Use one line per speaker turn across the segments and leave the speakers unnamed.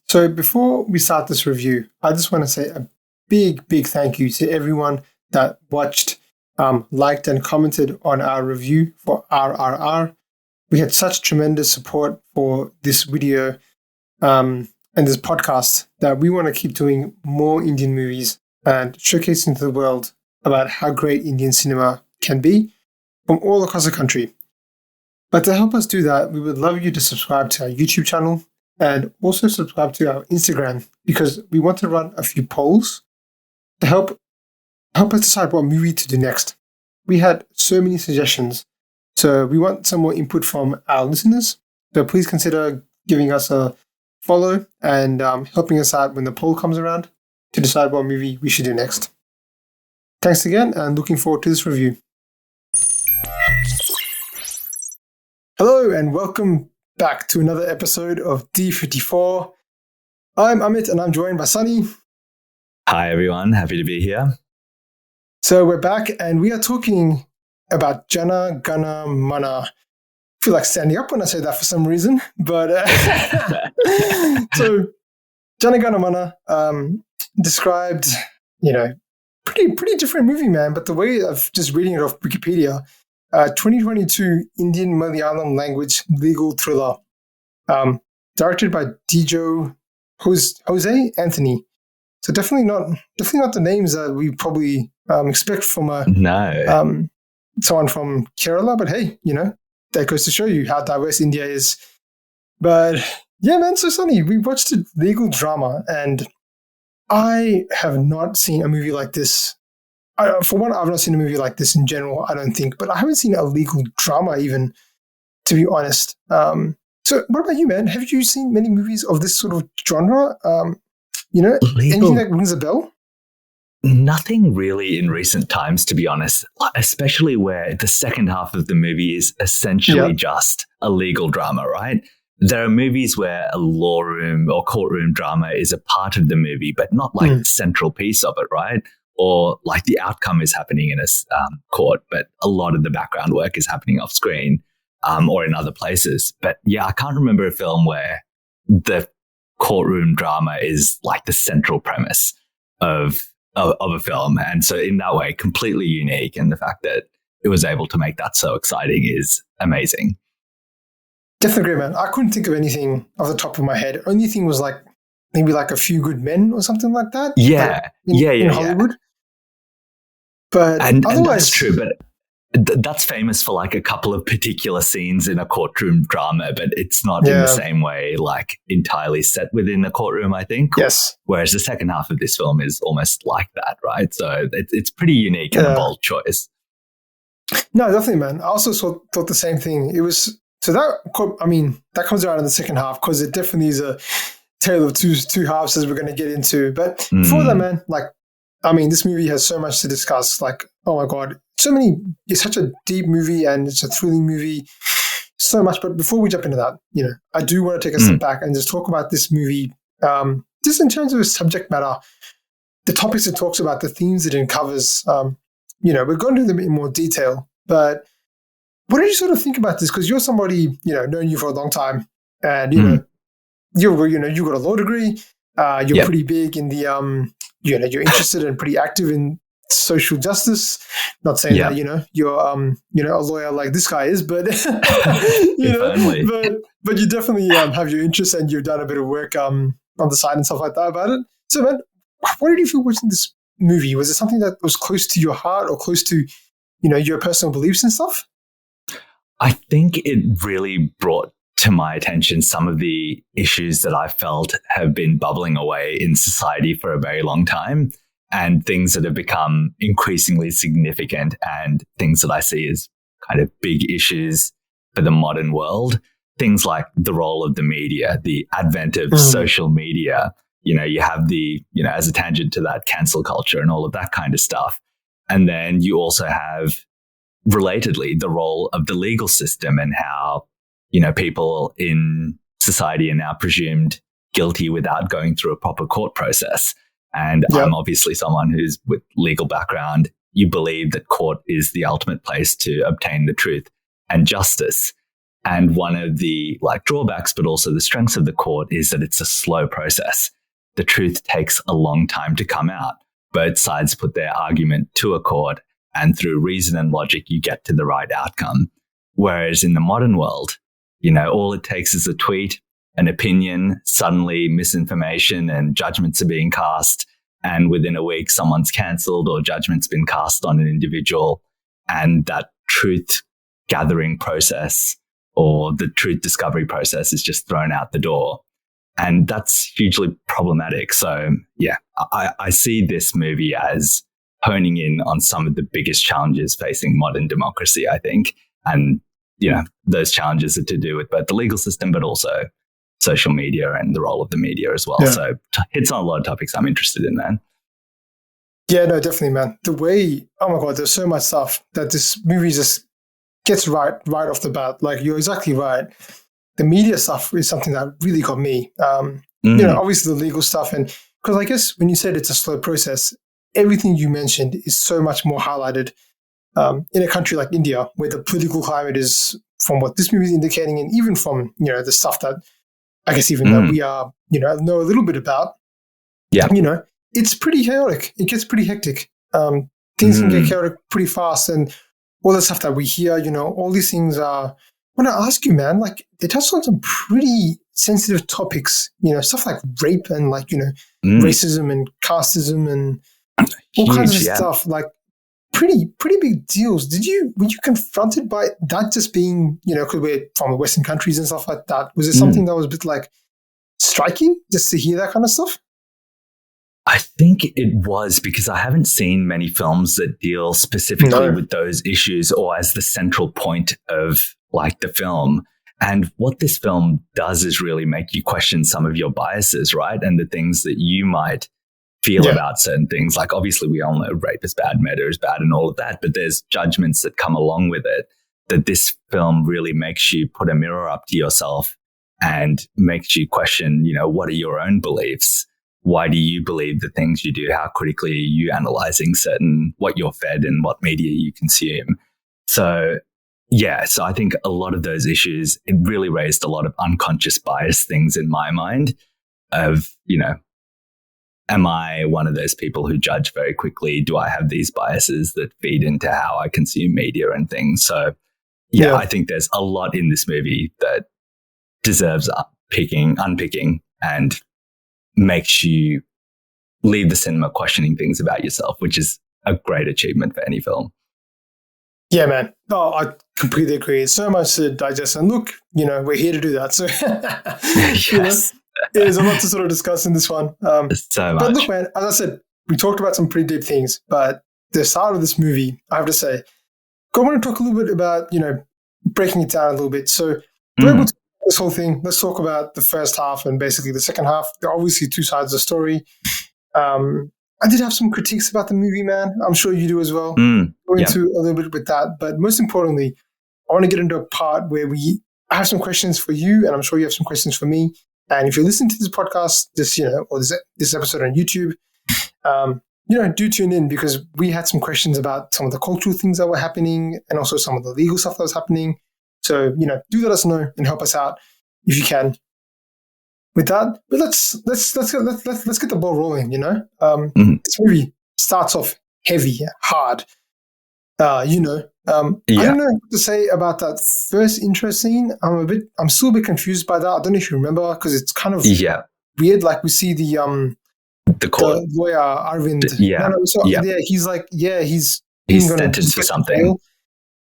So before we start this review, I just want to say a big thank you to everyone that watched, liked and commented on our review for RRR. We had such tremendous support for this video and this podcast that we want to keep doing more Indian movies and showcasing to the world about how great Indian cinema can be from all across the country. But to help us do that, we would love you to subscribe to our YouTube channel and also subscribe to our Instagram, because we want to run a few polls to help us decide what movie to do next. We had so many suggestions, so we want some more input from our listeners. So please consider giving us a follow and helping us out when the poll comes around to decide what movie we should do next. Thanks again, and looking forward to this review. Hello and welcome back to another episode of D54. I'm Amit and I'm joined by Sunny.
Hi everyone, happy to be here.
So we're back and we are talking about Jana Gana Mana. I feel like standing up when I say that for some reason, but so Jana Gana Mana described, pretty different movie, man. But the way of just reading it off Wikipedia, 2022 Indian Malayalam language legal thriller, directed by Jose Anthony. So definitely not the names that we probably expect from someone from Kerala. But hey, that goes to show you how diverse India is. But yeah, man. So Sunny, we watched a legal drama, and I have not seen a movie like this. For one, I've not seen a movie like this in general, I don't think, but I haven't seen a legal drama even, to be honest. So what about you, man? Have you seen many movies of this sort of genre? Anything that rings a bell?
Nothing really in recent times, to be honest, especially where the second half of the movie is essentially just a legal drama, right? There are movies where a law room or courtroom drama is a part of the movie, but not like the central piece of it, right? Or like the outcome is happening in a court, but a lot of the background work is happening off screen or in other places. But yeah, I can't remember a film where the courtroom drama is like the central premise of a film. And so in that way, completely unique. And the fact that it was able to make that so exciting is amazing.
Definitely agree, man. I couldn't think of anything off the top of my head. Only thing was maybe like A Few Good Men or something like that.
Yeah.
In Hollywood. But
and
otherwise,
that's true. But that's famous for like a couple of particular scenes in a courtroom drama, but it's not in the same way, like entirely set within a courtroom, I think.
Yes.
Whereas the second half of this film is almost like that, right? So it's pretty unique and a bold choice.
No, definitely, man. I also thought the same thing. It was that comes around in the second half because it definitely is a tale of two halves, as we're going to get into. But before that, man, this movie has so much to discuss. Like, oh my God, it's such a deep movie and it's a thrilling movie, so much. But before we jump into that, I do want to take a step back and just talk about this movie, just in terms of its subject matter, the topics it talks about, the themes it uncovers. We're going to do them in more detail, but what did you sort of think about this? Because you're somebody, known you for a long time, and you got a law degree. You're pretty big in the you're interested and pretty active in social justice. Not saying that you're a lawyer like this guy is, but but you definitely have your interests and you've done a bit of work on the side and stuff like that about it. So, man, what did you feel watching this movie? Was it something that was close to your heart or close to your personal beliefs and stuff?
I think it really brought to my attention some of the issues that I felt have been bubbling away in society for a very long time, and things that have become increasingly significant and things that I see as kind of big issues for the modern world. Things like the role of the media, the advent of social media. You have as a tangent to that, cancel culture and all of that kind of stuff. And then you also have, relatedly, the role of the legal system and how people in society are now presumed guilty without going through a proper court process. And I'm obviously someone who's with legal background. You believe that court is the ultimate place to obtain the truth and justice. And one of the like drawbacks, but also the strengths of the court is that it's a slow process. The truth takes a long time to come out. Both sides put their argument to a court, and through reason and logic, you get to the right outcome. Whereas in the modern world, all it takes is a tweet, an opinion, suddenly misinformation and judgments are being cast. And within a week, someone's cancelled or judgment's been cast on an individual. And that truth gathering process or the truth discovery process is just thrown out the door. And that's hugely problematic. So yeah, I see this movie as honing in on some of the biggest challenges facing modern democracy, I think. And, those challenges are to do with both the legal system, but also social media and the role of the media as well. Yeah. So hits on a lot of topics I'm interested in, man.
Yeah, no, definitely, man. The way, oh my God, there's so much stuff that this movie just gets right off the bat. Like, you're exactly right. The media stuff is something that really got me. Obviously the legal stuff. And because I guess when you said it's a slow process, everything you mentioned is so much more highlighted in a country like India, where the political climate is, from what this movie is indicating, and even from, the stuff that I guess even that we are, know a little bit about.
Yeah.
It's pretty chaotic. It gets pretty hectic. Things can get chaotic pretty fast, and all the stuff that we hear, all these things are. When I ask you, man, like, they touch on some pretty sensitive topics, stuff like rape and like, racism and casteism and all kinds of stuff, like pretty big deals. Were you confronted by that just being, because we're from the Western countries and stuff like that? Was it something that was a bit like striking just to hear that kind of stuff?
I think it was, because I haven't seen many films that deal specifically with those issues or as the central point of like the film. And what this film does is really make you question some of your biases, right? And the things that you might feel about certain things. Like, obviously we all know rape is bad, murder is bad and all of that, but there's judgments that come along with it that this film really makes you put a mirror up to yourself and makes you question, what are your own beliefs? Why do you believe the things you do? How critically are you analyzing what you're fed and what media you consume? So I think a lot of those issues, it really raised a lot of unconscious bias things in my mind of, am I one of those people who judge very quickly? Do I have these biases that feed into how I consume media and things? So I think there's a lot in this movie that deserves unpicking and makes you leave the cinema questioning things about yourself, which is a great achievement for any film.
Yeah, man. Oh, I completely agree. It's so much to digest. And look, we're here to do that. So,
yes.
There's a lot to sort of discuss in this one.
So much.
But look, man, as I said, we talked about some pretty deep things, but the start of this movie, I have to say, I want to talk a little bit about, breaking it down a little bit. So, we're able to this whole thing. Let's talk about the first half and basically the second half. There are obviously two sides of the story. I did have some critiques about the movie, man. I'm sure you do as well. Go into a little bit with that. But most importantly, I want to get into a part where I have some questions for you, and I'm sure you have some questions for me. And if you listen to this podcast, or this episode on YouTube, do tune in, because we had some questions about some of the cultural things that were happening and also some of the legal stuff that was happening. So, do let us know and help us out if you can. With that, but let's get the ball rolling. This movie starts off heavy, hard. I don't know what to say about that first intro scene. I'm still a bit confused by that. I don't know if you remember, because it's kind of weird. Like, we see the lawyer Arvind.
He's sentenced for something.
Jail.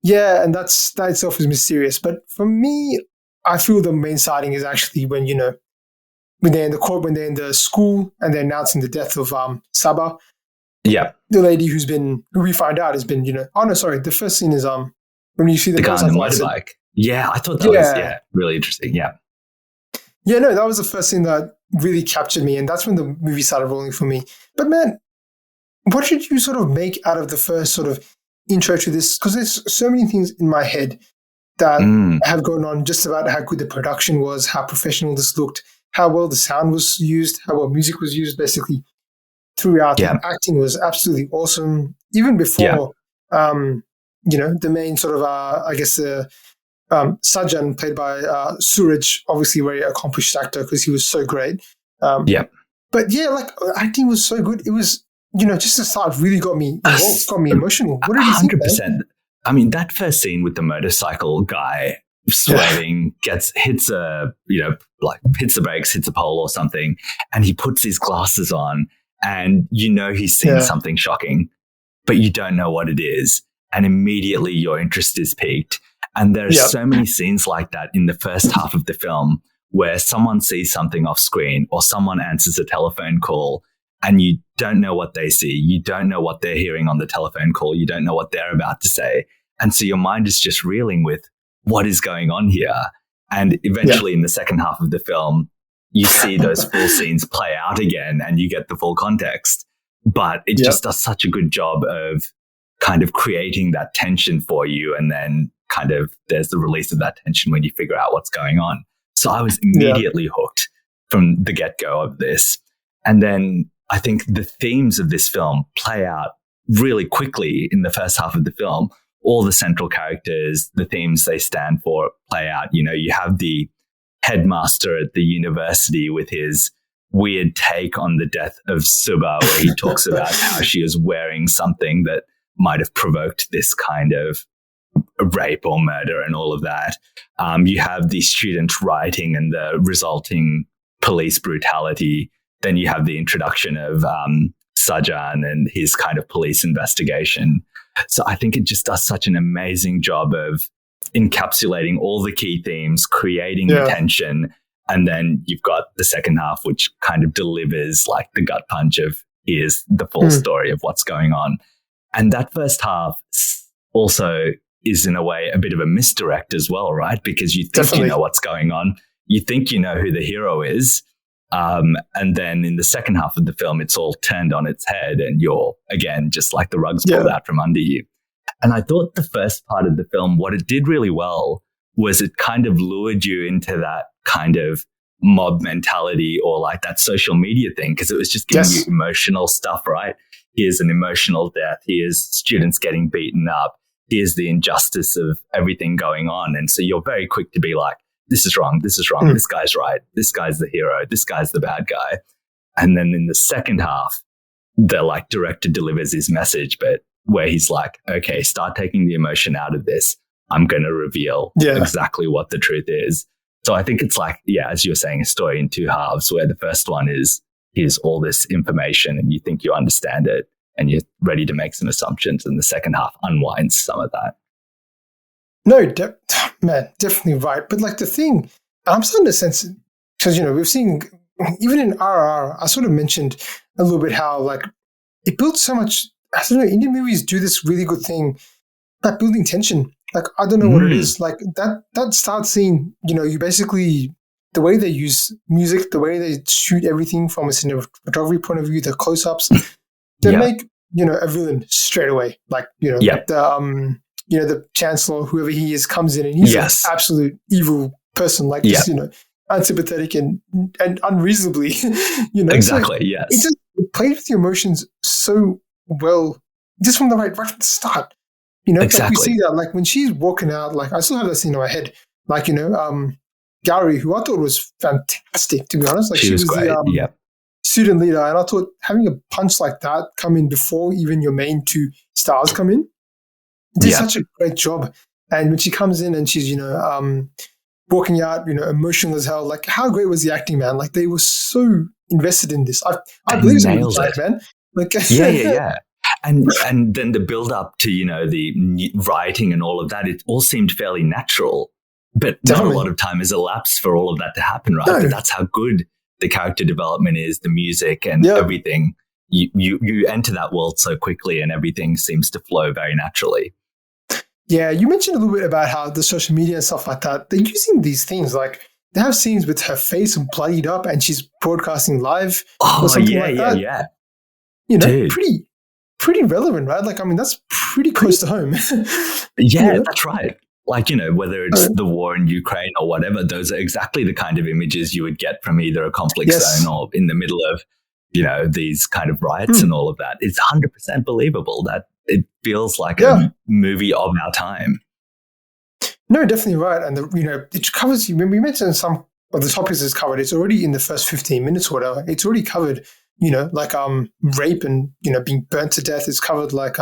Yeah, and that itself is mysterious. But for me, I feel the main sighting is actually when when they're in the court, when they're in the school, and they're announcing the death of Saba.
Yeah.
The lady who we find out has been, the first scene is when you see the
guy on the motorbike. Yeah, I thought that was really interesting. Yeah.
Yeah, no, that was the first scene that really captured me, and that's when the movie started rolling for me. But man, what did you sort of make out of the first sort of intro to this? Because there's so many things in my head that have gone on, just about how good the production was, how professional this looked, how well the sound was used, how well music was used, basically throughout. The acting was absolutely awesome. Even before, the main sort of, Sajan, played by Suraj, obviously a very accomplished actor because he was so great.
Yeah.
But yeah, like acting was so good. It was, just the start really got me involved, got me emotional. What did you think,
100%.
man?
I mean, that first scene with the motorcycle guy swerving, hits the brakes, hits a pole or something, and he puts his glasses on, and he's seen something shocking, but you don't know what it is, and immediately your interest is piqued. And there are so many scenes like that in the first half of the film where someone sees something off screen or someone answers a telephone call and you don't know what they see. You don't know what they're hearing on the telephone call. You don't know what they're about to say. And so your mind is just reeling with what is going on here. And eventually in the second half of the film, you see those full scenes play out again and you get the full context. But it just does such a good job of kind of creating that tension for you. And then kind of there's the release of that tension when you figure out what's going on. So I was immediately hooked from the get-go of this. And then I think the themes of this film play out really quickly in the first half of the film. All the central characters, the themes they stand for play out. You have the headmaster at the university with his weird take on the death of Suba, where he talks about how she is wearing something that might have provoked this kind of rape or murder and all of that. You have the student rioting and the resulting police brutality. Then you have the introduction of Sajan and his kind of police investigation. So I think it just does such an amazing job of encapsulating all the key themes, creating the tension. And then you've got the second half, which kind of delivers like the gut punch of here's the full story of what's going on. And that first half also is in a way a bit of a misdirect as well, right? Because you think you know what's going on. You think you know who the hero is. And then in the second half of the film, it's all turned on its head and you're, again, just like the rug's pulled out from under you. And I thought the first part of the film, what it did really well was it kind of lured you into that kind of mob mentality or like that social media thing, because it was just giving you emotional stuff, right? Here's an emotional death. Here's students getting beaten up. Here's the injustice of everything going on. And so you're very quick to be like, this is wrong. This is wrong. This guy's right. This guy's the hero. This guy's the bad guy. And then in the second half, the like director delivers his message, but where he's like, okay, start taking the emotion out of this. I'm going to reveal exactly what the truth is. So I think it's like, as you were saying, a story in two halves where the first one is, here's all this information and you think you understand it and you're ready to make some assumptions. And the second half unwinds some of that.
No, man, definitely right. But like the thing, I'm starting to sense, because, we've seen, even in RRR, I sort of mentioned a little bit how like it builds so much, I don't know, Indian movies do this really good thing, like building tension. Like, I don't know what it is. Like that start scene, you basically, the way they use music, the way they shoot everything from a cinematography point of view, the close-ups, they make, a villain straight away. Like, the chancellor, whoever he is, comes in and he's an absolute evil person, like just, unsympathetic and unreasonably,
Exactly,
so
yes.
It played with the emotions so well, just from right from the start.
Exactly.
Like we see that, like when she's walking out, like I still have that scene in my head. Like, Gary, who I thought was fantastic, to be honest. Like she was
great.
the student leader, and I thought having a punch like that come in before even your main two stars come in, did such a great job. And when she comes in and she's, walking out, emotional as hell, like how great was the acting, man? Like they were so invested in this. I believe it's right, man. Like
yeah. And then the build up to, the writing and all of that, it all seemed fairly natural, but not a lot of time has elapsed for all of that to happen, right? No. But that's how good the character development is, the music and everything. You enter that world so quickly and everything seems to flow very naturally.
Yeah, you mentioned a little bit about how the social media and stuff like that, they're using these things, like they have scenes with her face bloodied up and she's broadcasting live or something like that.
Yeah.
Dude. Pretty relevant, right? Like, I mean, that's pretty close to home.
That's right. Like, whether it's the war in Ukraine or whatever, those are exactly the kind of images you would get from either a conflict zone or in the middle of, these kind of riots and all of that. It's 100% believable that it feels like a movie of our time.
No, definitely right. And it covers. When we mentioned some of the topics it's covered, it's already in the first 15 minutes or whatever. It's already covered. Like rape and being burnt to death. It's covered like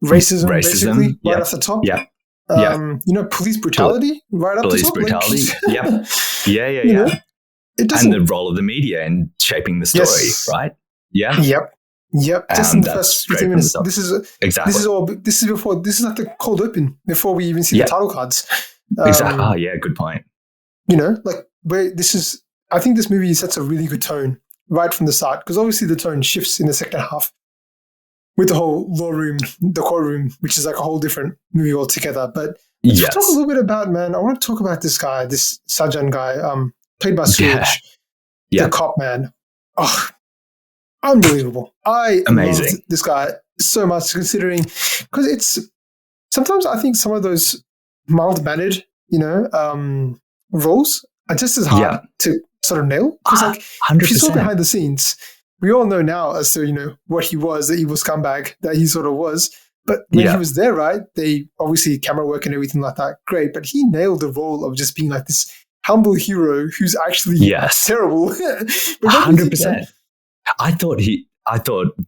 racism, basically, right off the top.
Yeah. Yeah.
Police brutality, right up the top.
Police brutality.
Like,
Yeah.
It doesn't.
And the role of the media in shaping the story, right? Yeah.
Yep. Just in the first 15 minutes. This is
exactly.
This is before. This is like the cold open before we even see the title cards.
Exactly. Oh, yeah. Good point.
Like where this is. I think this movie sets a really good tone right from the start, because obviously the tone shifts in the second half with the whole law room, the courtroom, which is like a whole different movie altogether. But let's talk a little bit about, man. I want to talk about this guy, this Sajan guy, played by Suraj, the cop, man. Oh, unbelievable. I loved this guy so much, considering, because it's sometimes I think some of those mild-mannered, roles are just as hard to sort of nail. Because like, 100%. If you saw behind the scenes, we all know now as to, what he was, the evil scumbag that he sort of was. But when he was there, right, they obviously camera work and everything like that, great. But he nailed the role of just being like this humble hero who's actually terrible.
100%. I thought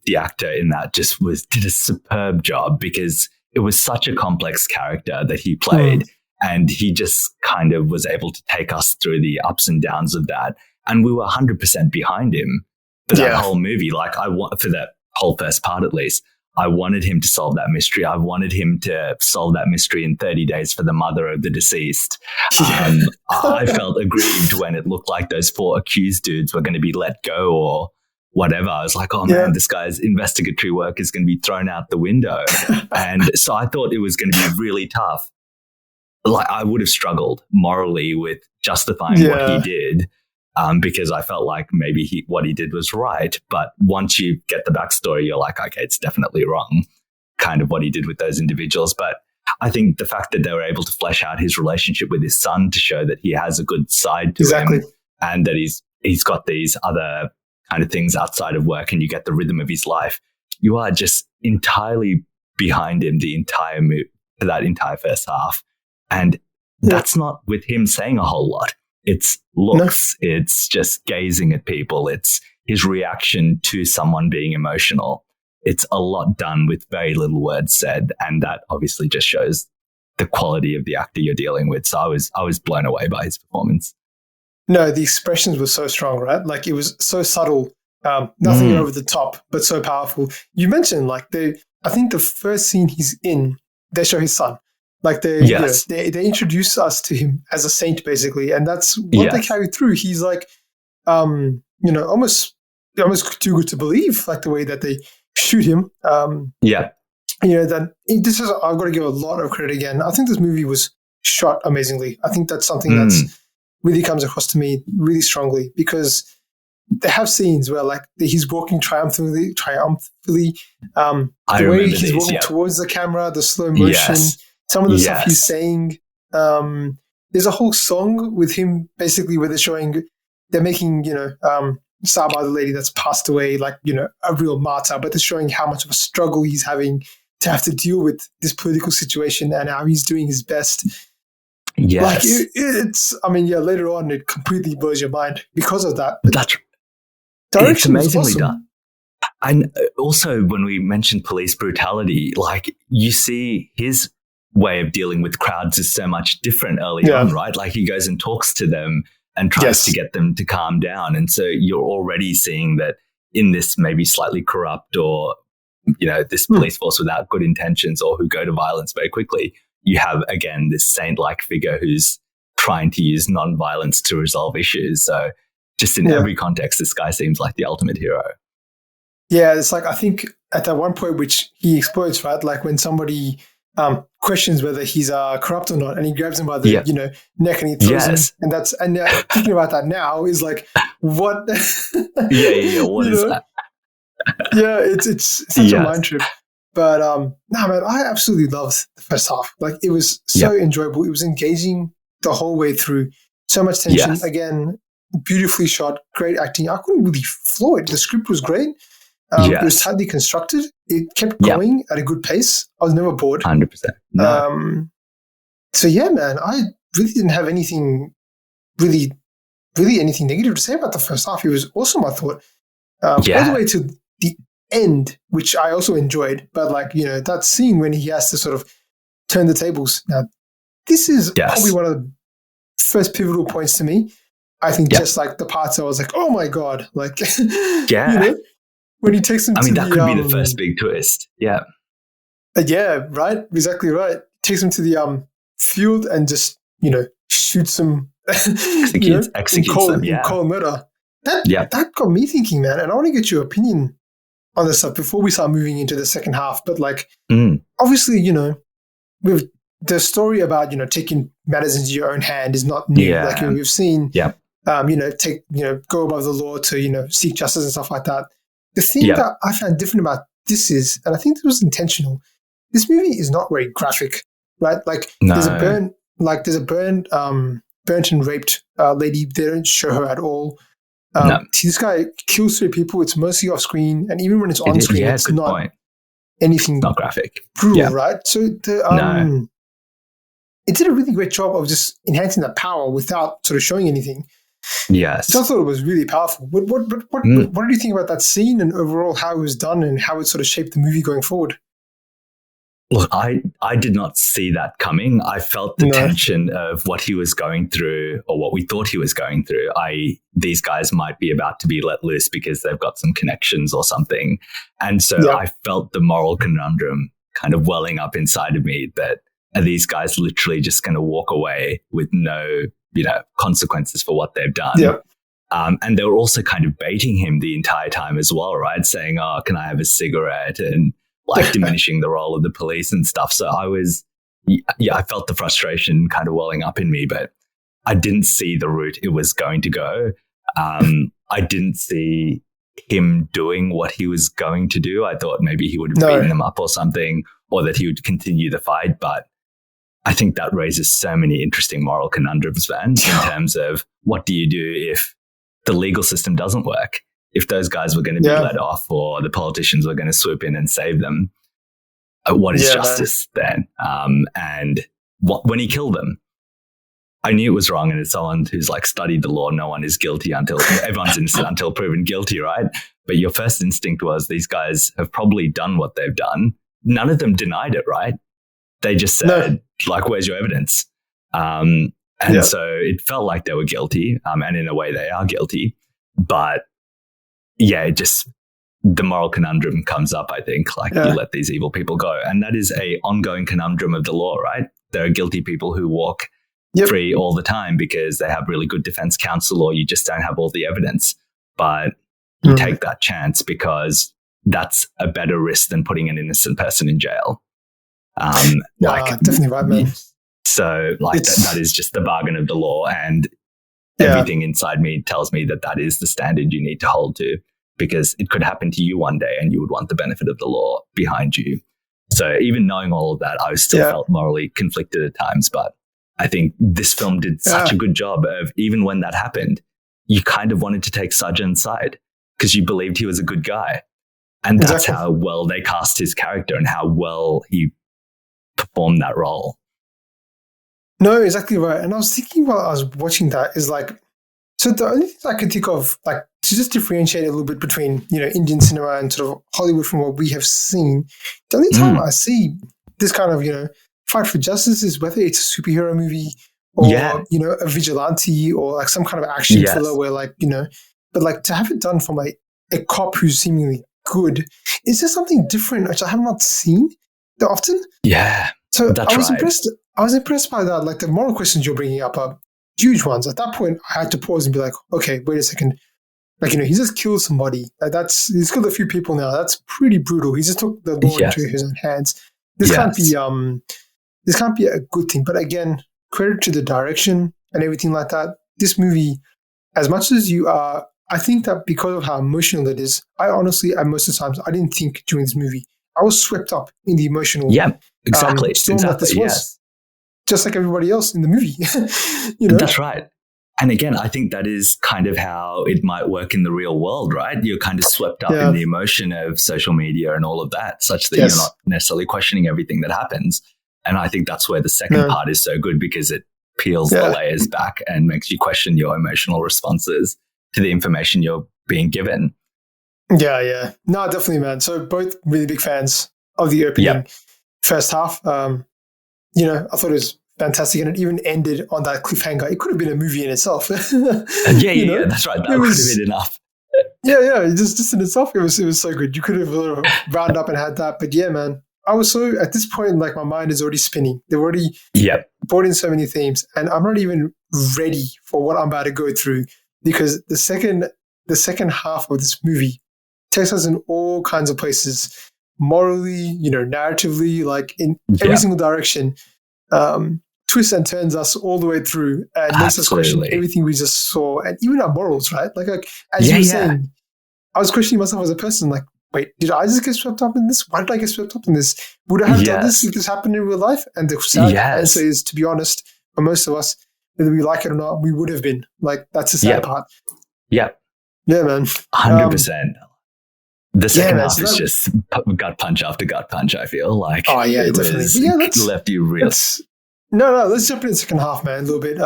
the actor in that just did a superb job, because it was such a complex character that he played. And he just kind of was able to take us through the ups and downs of that. And we were 100% behind him for that whole movie. Like for that whole first part, at least, I wanted him to solve that mystery. I wanted him to solve that mystery in 30 days for the mother of the deceased. I felt aggrieved when it looked like those 4 accused dudes were going to be let go or whatever. I was like, oh man, this guy's investigatory work is going to be thrown out the window. And so I thought it was going to be really tough. Like, I would have struggled morally with justifying what he did, because I felt like maybe what he did was right. But once you get the backstory, you're like, okay, it's definitely wrong, kind of what he did with those individuals. But I think the fact that they were able to flesh out his relationship with his son to show that he has a good side to him, and that he's got these other kind of things outside of work, and you get the rhythm of his life, you are just entirely behind him for that entire first half. And that's not with him saying a whole lot. It's looks, it's just gazing at people. It's his reaction to someone being emotional. It's a lot done with very little words said. And that obviously just shows the quality of the actor you're dealing with. So I was blown away by his performance.
No, the expressions were so strong, right? Like, it was so subtle, nothing over the top, but so powerful. You mentioned, like, I think the first scene he's in, they show his son. Like, they introduce us to him as a saint, basically, and that's what they carry through. He's like, almost too good to believe, like the way that they shoot him. Then this is, I've got to give a lot of credit again. I think this movie was shot amazingly. I think that's something that's really comes across to me really strongly, because they have scenes where, like, he's walking triumphantly. The way he's walking towards the camera, the slow motion. Some of the stuff he's saying, there's a whole song with him basically where they're making, Saba, the lady that's passed away, like, a real martyr, but they're showing how much of a struggle he's having to have to deal with this political situation and how he's doing his best. Like, later on, it completely blows your mind because of that.
It's amazingly done. And also, when we mentioned police brutality, like, you see his way of dealing with crowds is so much different early on, right? Like, he goes and talks to them and tries to get them to calm down. And so you're already seeing that in this maybe slightly corrupt or, this police force without good intentions or who go to violence very quickly, you have, again, this saint-like figure who's trying to use non-violence to resolve issues. So just in every context, this guy seems like the ultimate hero.
Yeah, it's like, I think at that one point, which he exploits, right? Like, when somebody questions whether he's corrupt or not, and he grabs him by the neck and he throws him, and thinking about that now is like, what?
What is that?
It's such a mind trip. But man, I absolutely loved the first half. Like, it was so enjoyable. It was engaging the whole way through. So much tension. Again, beautifully shot, great acting. I couldn't really flaw it. The script was great. It was tightly constructed. It kept going at a good pace. I was never bored.
100%. No.
So yeah, man, I really didn't have anything really anything negative to say about the first half. It was awesome, I thought. All the way to the end, which I also enjoyed. But like, that scene when he has to sort of turn the tables. Now, this is probably one of the first pivotal points to me. I think just like the parts I was like, oh my God. Like, when he takes him to
that could be the first big twist. Yeah.
Yeah, right. Exactly right. Takes him to the field and just, shoots him.
Executes them,
in cold murder. That got me thinking, man. And I want to get your opinion on this stuff before we start moving into the second half. But like, obviously, with the story about, taking matters into your own hand is not new.
Yeah.
Like we've seen, go above the law to, seek justice and stuff like that. The thing that I found different about this is, and I think it was intentional, this movie is not very graphic, right? Like there's a burnt and raped lady. They don't show her at all. This guy kills 3 people. It's mostly off screen, and even when it's on screen, it's not anything.
Not graphic,
brutal, right? So it did a really great job of just enhancing the power without sort of showing anything.
Yes,
so I thought it was really powerful. What do you think about that scene and overall how it was done and how it sort of shaped the movie going forward?
Look, I did not see that coming. I felt the tension of what he was going through, or what we thought he was going through. These guys might be about to be let loose because they've got some connections or something. And so I felt the moral conundrum kind of welling up inside of me, that are these guys literally just going to walk away with no, consequences for what they've done?
Yep.
And they were also kind of baiting him the entire time as well, right? Saying, oh, can I have a cigarette? And like diminishing the role of the police and stuff. So I felt the frustration kind of welling up in me, but I didn't see the route it was going to go. I didn't see him doing what he was going to do. I thought maybe he would have beaten them up or something, or that he would continue the fight. But I think that raises so many interesting moral conundrums, man, in terms of what do you do if the legal system doesn't work? If those guys were going to be let off, or the politicians were going to swoop in and save them, what is justice then? And when he killed them, I knew it was wrong. And as someone who's like studied the law, no one is guilty until everyone's innocent until proven guilty, right? But your first instinct was these guys have probably done what they've done. None of them denied it, right? They just said, like, where's your evidence? And so it felt like they were guilty. And in a way they are guilty. But the moral conundrum comes up, I think, like you let these evil people go. And that is a ongoing conundrum of the law, right? There are guilty people who walk free all the time because they have really good defense counsel, or you just don't have all the evidence. But you take that chance because that's a better risk than putting an innocent person in jail.
Definitely right, man.
So that is just the bargain of the law. And everything inside me tells me that is the standard you need to hold to, because it could happen to you one day and you would want the benefit of the law behind you. So even knowing all of that, I still felt morally conflicted at times. But I think this film did such a good job of, even when that happened, you kind of wanted to take Sajjan's side because you believed he was a good guy. And that's how well they cast his character and how well he performed that role.
No, exactly right. And I was thinking while I was watching that is like, so the only things I could think of, like, to just differentiate a little bit between, Indian cinema and sort of Hollywood from what we have seen, the only time I see this kind of, fight for justice is whether it's a superhero movie or, a vigilante or like some kind of action thriller where like, but like to have it done from a cop who's seemingly good, is there something different which I have not seen that often?
Yeah.
So I was impressed by that. Like the moral questions you're bringing up are huge ones. At that point, I had to pause and be like, okay, wait a second. Like, he just killed somebody. He's killed a few people now. That's pretty brutal. He just took the law into his own hands. This can't be a good thing. But again, credit to the direction and everything like that. This movie, as much as you are, I think that because of how emotional it is, I honestly, at most of the times, I didn't think during this movie. I was swept up in the emotional storm that this was. Just like everybody else in the movie.
That's right. And again, I think that is kind of how it might work in the real world, right? You're kind of swept up in the emotion of social media and all of that, such that you're not necessarily questioning everything that happens. And I think that's where the second part is so good, because it peels the layers back and makes you question your emotional responses to the information you're being given.
Yeah. No, definitely, man. So both really big fans of the opening first half. You know, I thought it was fantastic, and it even ended on that cliffhanger. It could have been a movie in itself.
Yeah, that's right. That could have been enough.
Yeah. Just in itself, it was so good. You could have rounded up and had that. But yeah, man, I was so, at this point, like my mind is already spinning. They've already brought in so many themes, and I'm not even ready for what I'm about to go through, because the second half of this movie takes us in all kinds of places, morally, you know, narratively, like in every single direction. Twists and turns us all the way through and makes us question everything we just saw, and even our morals, right? Like as you were saying, I was questioning myself as a person, like, wait, did I just get swept up in this? Why did I get swept up in this? Would I have done this if this happened in real life? And the sad answer is, to be honest, for most of us, whether we like it or not, we would have been. Like, that's the sad part.
Yeah,
man.
100%. The second half is just gut punch after gut punch, I feel like.
Oh, yeah, definitely. But yeah,
left you real.
No, let's jump into the second half, man, a little bit.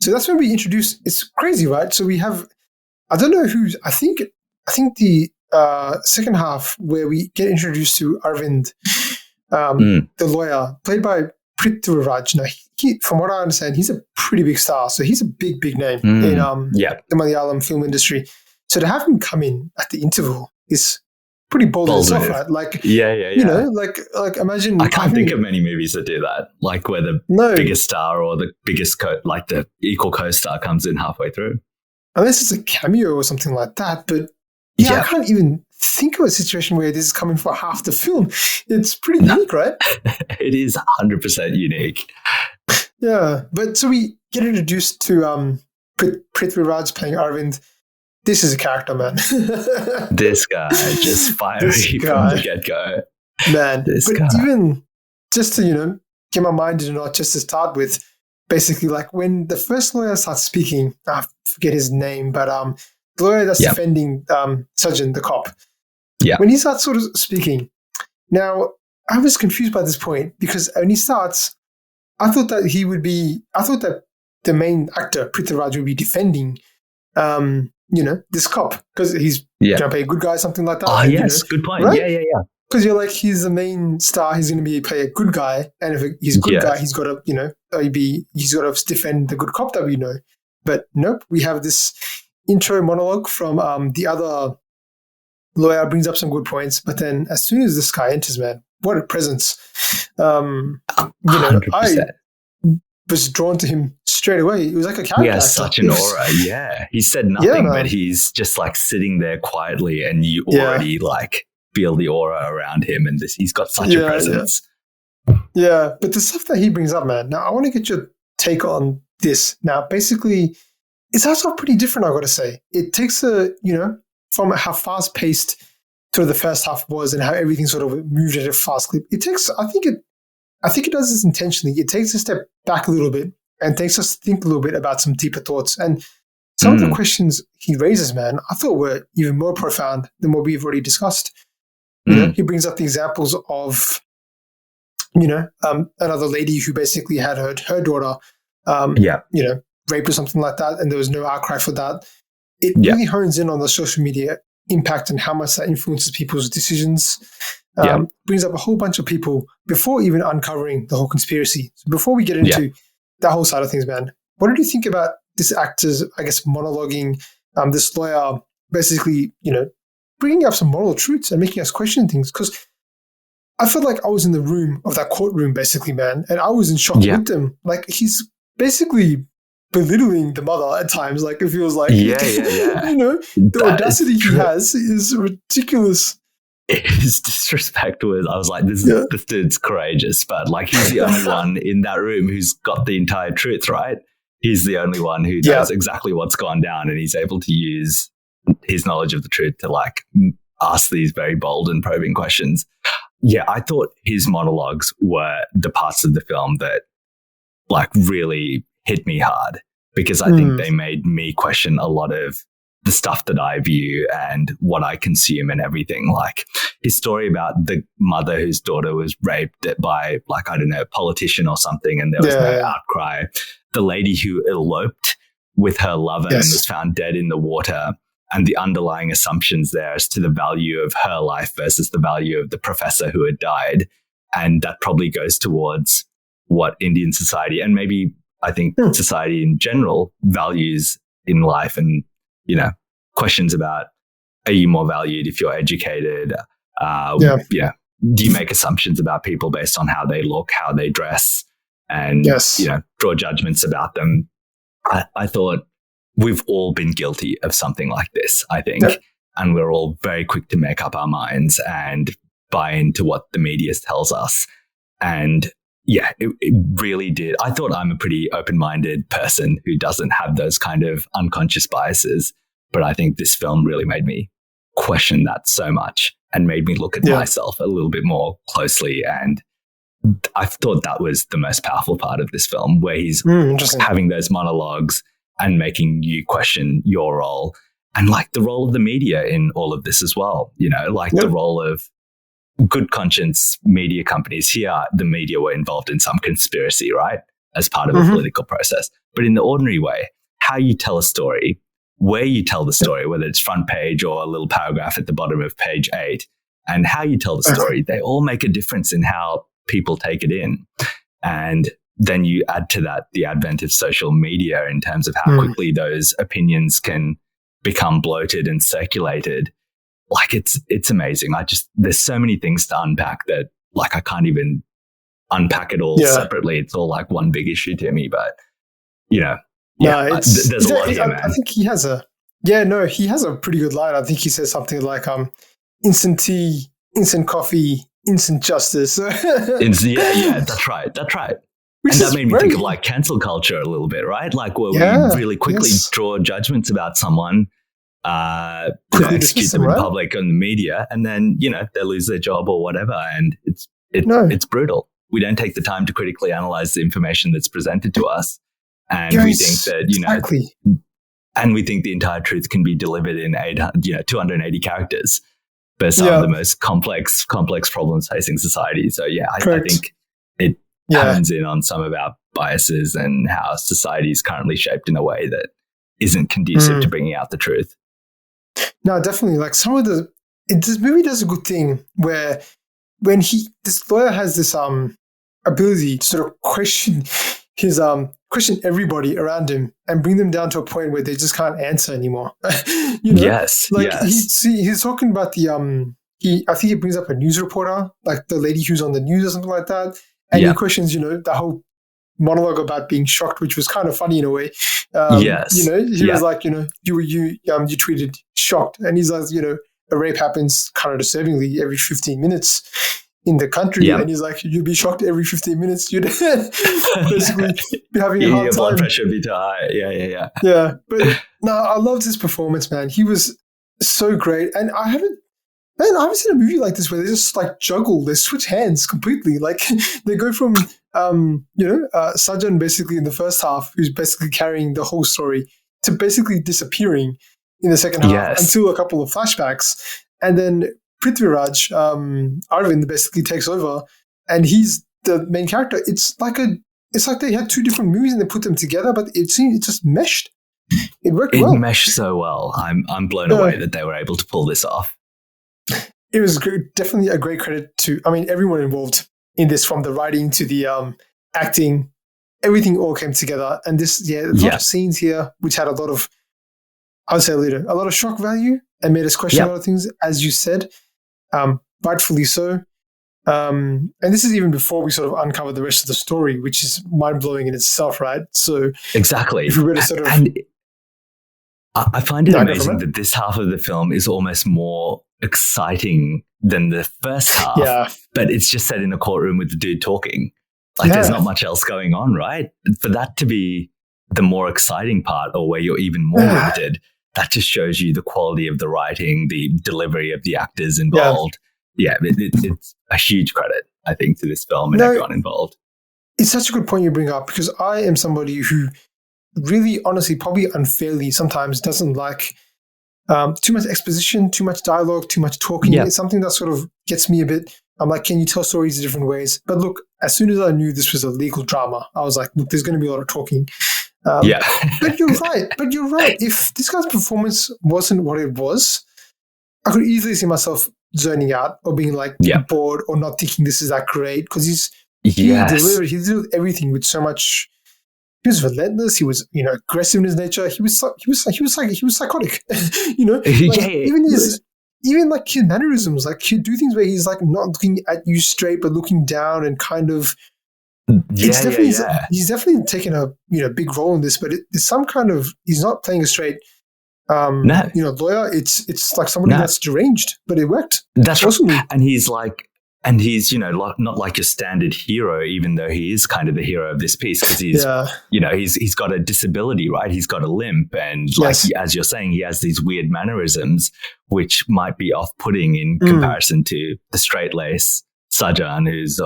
So that's when we introduce, it's crazy, right? So we have, I don't know who's, I think the second half where we get introduced to Arvind, the lawyer, played by Prithviraj. Now, he, from what I understand, he's a pretty big star. So he's a big name in the Malayalam film industry. So to have him come in at the interval is pretty bold in itself, right? Like, you know, like imagine.
I can't think of many movies that do that, like where the biggest star or the biggest like the equal co-star comes in halfway through.
Unless it's a cameo or something like that, but I can't even think of a situation where this is coming for half the film. It's pretty unique, right?
It is 100% unique.
Yeah, but so we get introduced to Prithviraj playing Arvind. This is a character, man.
This guy, just fiery from the get-go.
Man, even just to, you know, get my mind in a knot, just to start with, basically, like when the first lawyer starts speaking, I forget his name, but the lawyer that's defending Sajjan, the cop. Yeah. When he starts sort of speaking, now I was confused by this point, because when he starts, I thought that the main actor, Prithviraj, would be defending you know, this cop, because he's trying to play a good guy, something like that.
Oh, yes, good point. Right? Yeah.
Because you're like, he's the main star, he's going to play a good guy, and if he's a good guy, he's got to, you know, he's got to defend the good cop that we know. But nope, we have this intro monologue from the other lawyer, brings up some good points, but then as soon as this guy enters, man, what a presence. You know,
100%.
I was drawn to him straight away. It was like a character.
He has such an aura. Yeah. He said nothing, but he's just like sitting there quietly, and you already like feel the aura around him, and he's got such a presence.
Yeah. But the stuff that he brings up, man, now I want to get your take on this. Now, basically, it's also pretty different, I got to say. It takes from how fast paced sort of the first half was and how everything sort of moved at a fast clip. It takes, I think it does this intentionally. It takes a step back a little bit and takes us to think a little bit about some deeper thoughts. And some of the questions he raises, man, I thought were even more profound than what we've already discussed. You know, he brings up the examples of, you know, another lady who basically had her daughter, you know, raped or something like that, and there was no outcry for that. It really hones in on the social media impact and how much that influences people's decisions. Brings up a whole bunch of people before even uncovering the whole conspiracy. So before we get into that whole side of things, man, what did you think about this actor's, I guess, monologuing, this lawyer basically, you know, bringing up some moral truths and making us question things? Because I felt like I was in the room of that courtroom, basically, man, and I was in shock with them. Like, he's basically belittling the mother at times. Like, it feels like, you know, the audacity he has is ridiculous.
His disrespect was, I was like, this dude's courageous, but like, he's the only one in that room who's got the entire truth, right? He's the only one who knows exactly what's gone down, and he's able to use his knowledge of the truth to like ask these very bold and probing questions. Yeah, I thought his monologues were the parts of the film that like really hit me hard, because I think they made me question a lot of the stuff that I view and what I consume and everything. Like his story about the mother whose daughter was raped by, like, I don't know, a politician or something, and there was no outcry. The lady who eloped with her lover and was found dead in the water, and the underlying assumptions there as to the value of her life versus the value of the professor who had died. And that probably goes towards what Indian society, and maybe I think society in general, values in life, and, you know, questions about, are you more valued if you're educated? Do you make assumptions about people based on how they look, how they dress, and, you know, draw judgments about them? I thought we've all been guilty of something like this, I think. And we're all very quick to make up our minds and buy into what the media tells us. And yeah, it really did. I thought I'm a pretty open-minded person who doesn't have those kind of unconscious biases. But I think this film really made me question that so much and made me look at myself a little bit more closely. And I thought that was the most powerful part of this film, where he's having those monologues and making you question your role, and like the role of the media in all of this as well. You know, like the role of good conscience media companies. Here, the media were involved in some conspiracy, right? As part of a political process. But in the ordinary way, how you tell a story, where you tell the story, whether it's front page or a little paragraph at the bottom of page 8, and how you tell the story, they all make a difference in how people take it in. And then you add to that the advent of social media in terms of how quickly those opinions can become bloated and circulated. Like it's amazing. There's so many things to unpack that, like, I can't even unpack it all separately. It's all like one big issue to me, but, you know, there's a lot here, man.
I think he has he has a pretty good line. I think he says something like, instant tea, instant coffee, instant justice.
That's right. And that made me think of like cancel culture a little bit, right? Like where we really quickly draw judgments about someone, execute them in public on the media, and then, you know, they lose their job or whatever. And it's brutal. We don't take the time to critically analyze the information that's presented to us. And we think that, you know, and we think the entire truth can be delivered in 280 characters. But some of the most complex problems facing society. So I think it hones in on some of our biases and how society is currently shaped in a way that isn't conducive to bringing out the truth.
No, definitely. Like this movie does a good thing where when this lawyer has this ability to sort of question everybody around him and bring them down to a point where they just can't answer anymore. You know? He's talking about I think he brings up a news reporter, like the lady who's on the news or something like that. And he questions, you know, the whole monologue about being shocked, which was kind of funny in a way. You know, he was like, you know, you tweeted shocked. And he's like, you know, a rape happens kind of disturbingly every 15 minutes in the country. And he's like, you'd be shocked every 15 minutes. You'd basically be having a hard time. Your blood pressure would be too high. Yeah. But no, I loved his performance, man. He was so great. And I haven't seen a movie like this where they just like they switch hands completely. Like they go from, Sajan basically in the first half, who's basically carrying the whole story, to basically disappearing in the second half until a couple of flashbacks. And then Prithviraj, Arvind basically takes over and he's the main character. It's like they had two different movies and they put them together, but it just meshed. It worked well. It
meshed so well. I'm blown away that they were able to pull this off.
It was definitely a great credit to, everyone involved in this, from the writing to the acting. Everything all came together. And this, a lot of scenes here, which had a lot of, I would say later, a lot of shock value and made us question a lot of things, as you said, rightfully so. And this is even before we sort of uncover the rest of the story, which is mind-blowing in itself, right? So
exactly.
If we were to sort of...
I find it amazing that this half of the film is almost more exciting than the first half.
Yeah.
But it's just set in a courtroom with the dude talking. Like there's not much else going on, right? For that to be the more exciting part, or where you're even more riveted, that just shows you the quality of the writing, the delivery of the actors involved. It's a huge credit, I think, to this film and everyone involved.
It's such a good point you bring up, because I am somebody who really, honestly, probably unfairly sometimes doesn't like too much exposition, too much dialogue, too much talking.
Yeah.
It's something that sort of gets me a bit. I'm like, can you tell stories in different ways? But look, as soon as I knew this was a legal drama, I was like, look, there's going to be a lot of talking.
Yeah.
But you're right. If this guy's performance wasn't what it was, I could easily see myself zoning out or being like bored or not thinking this is that great, because he did everything with so much. He was relentless. He was, aggressive in his nature. He was psychotic. Even like his mannerisms, like he'd do things where he's like not looking at you straight, but looking down and kind of. He's definitely taken a big role in this, but it's some kind of, he's not playing a straight. Lawyer. It's like somebody that's deranged, but it worked.
That's awesome. Right. And he's not like your standard hero, even though he is kind of the hero of this piece, because he's got a disability, right? He's got a limp, and as you're saying, he has these weird mannerisms, which might be off-putting in comparison to the straight-lace Sajan, who's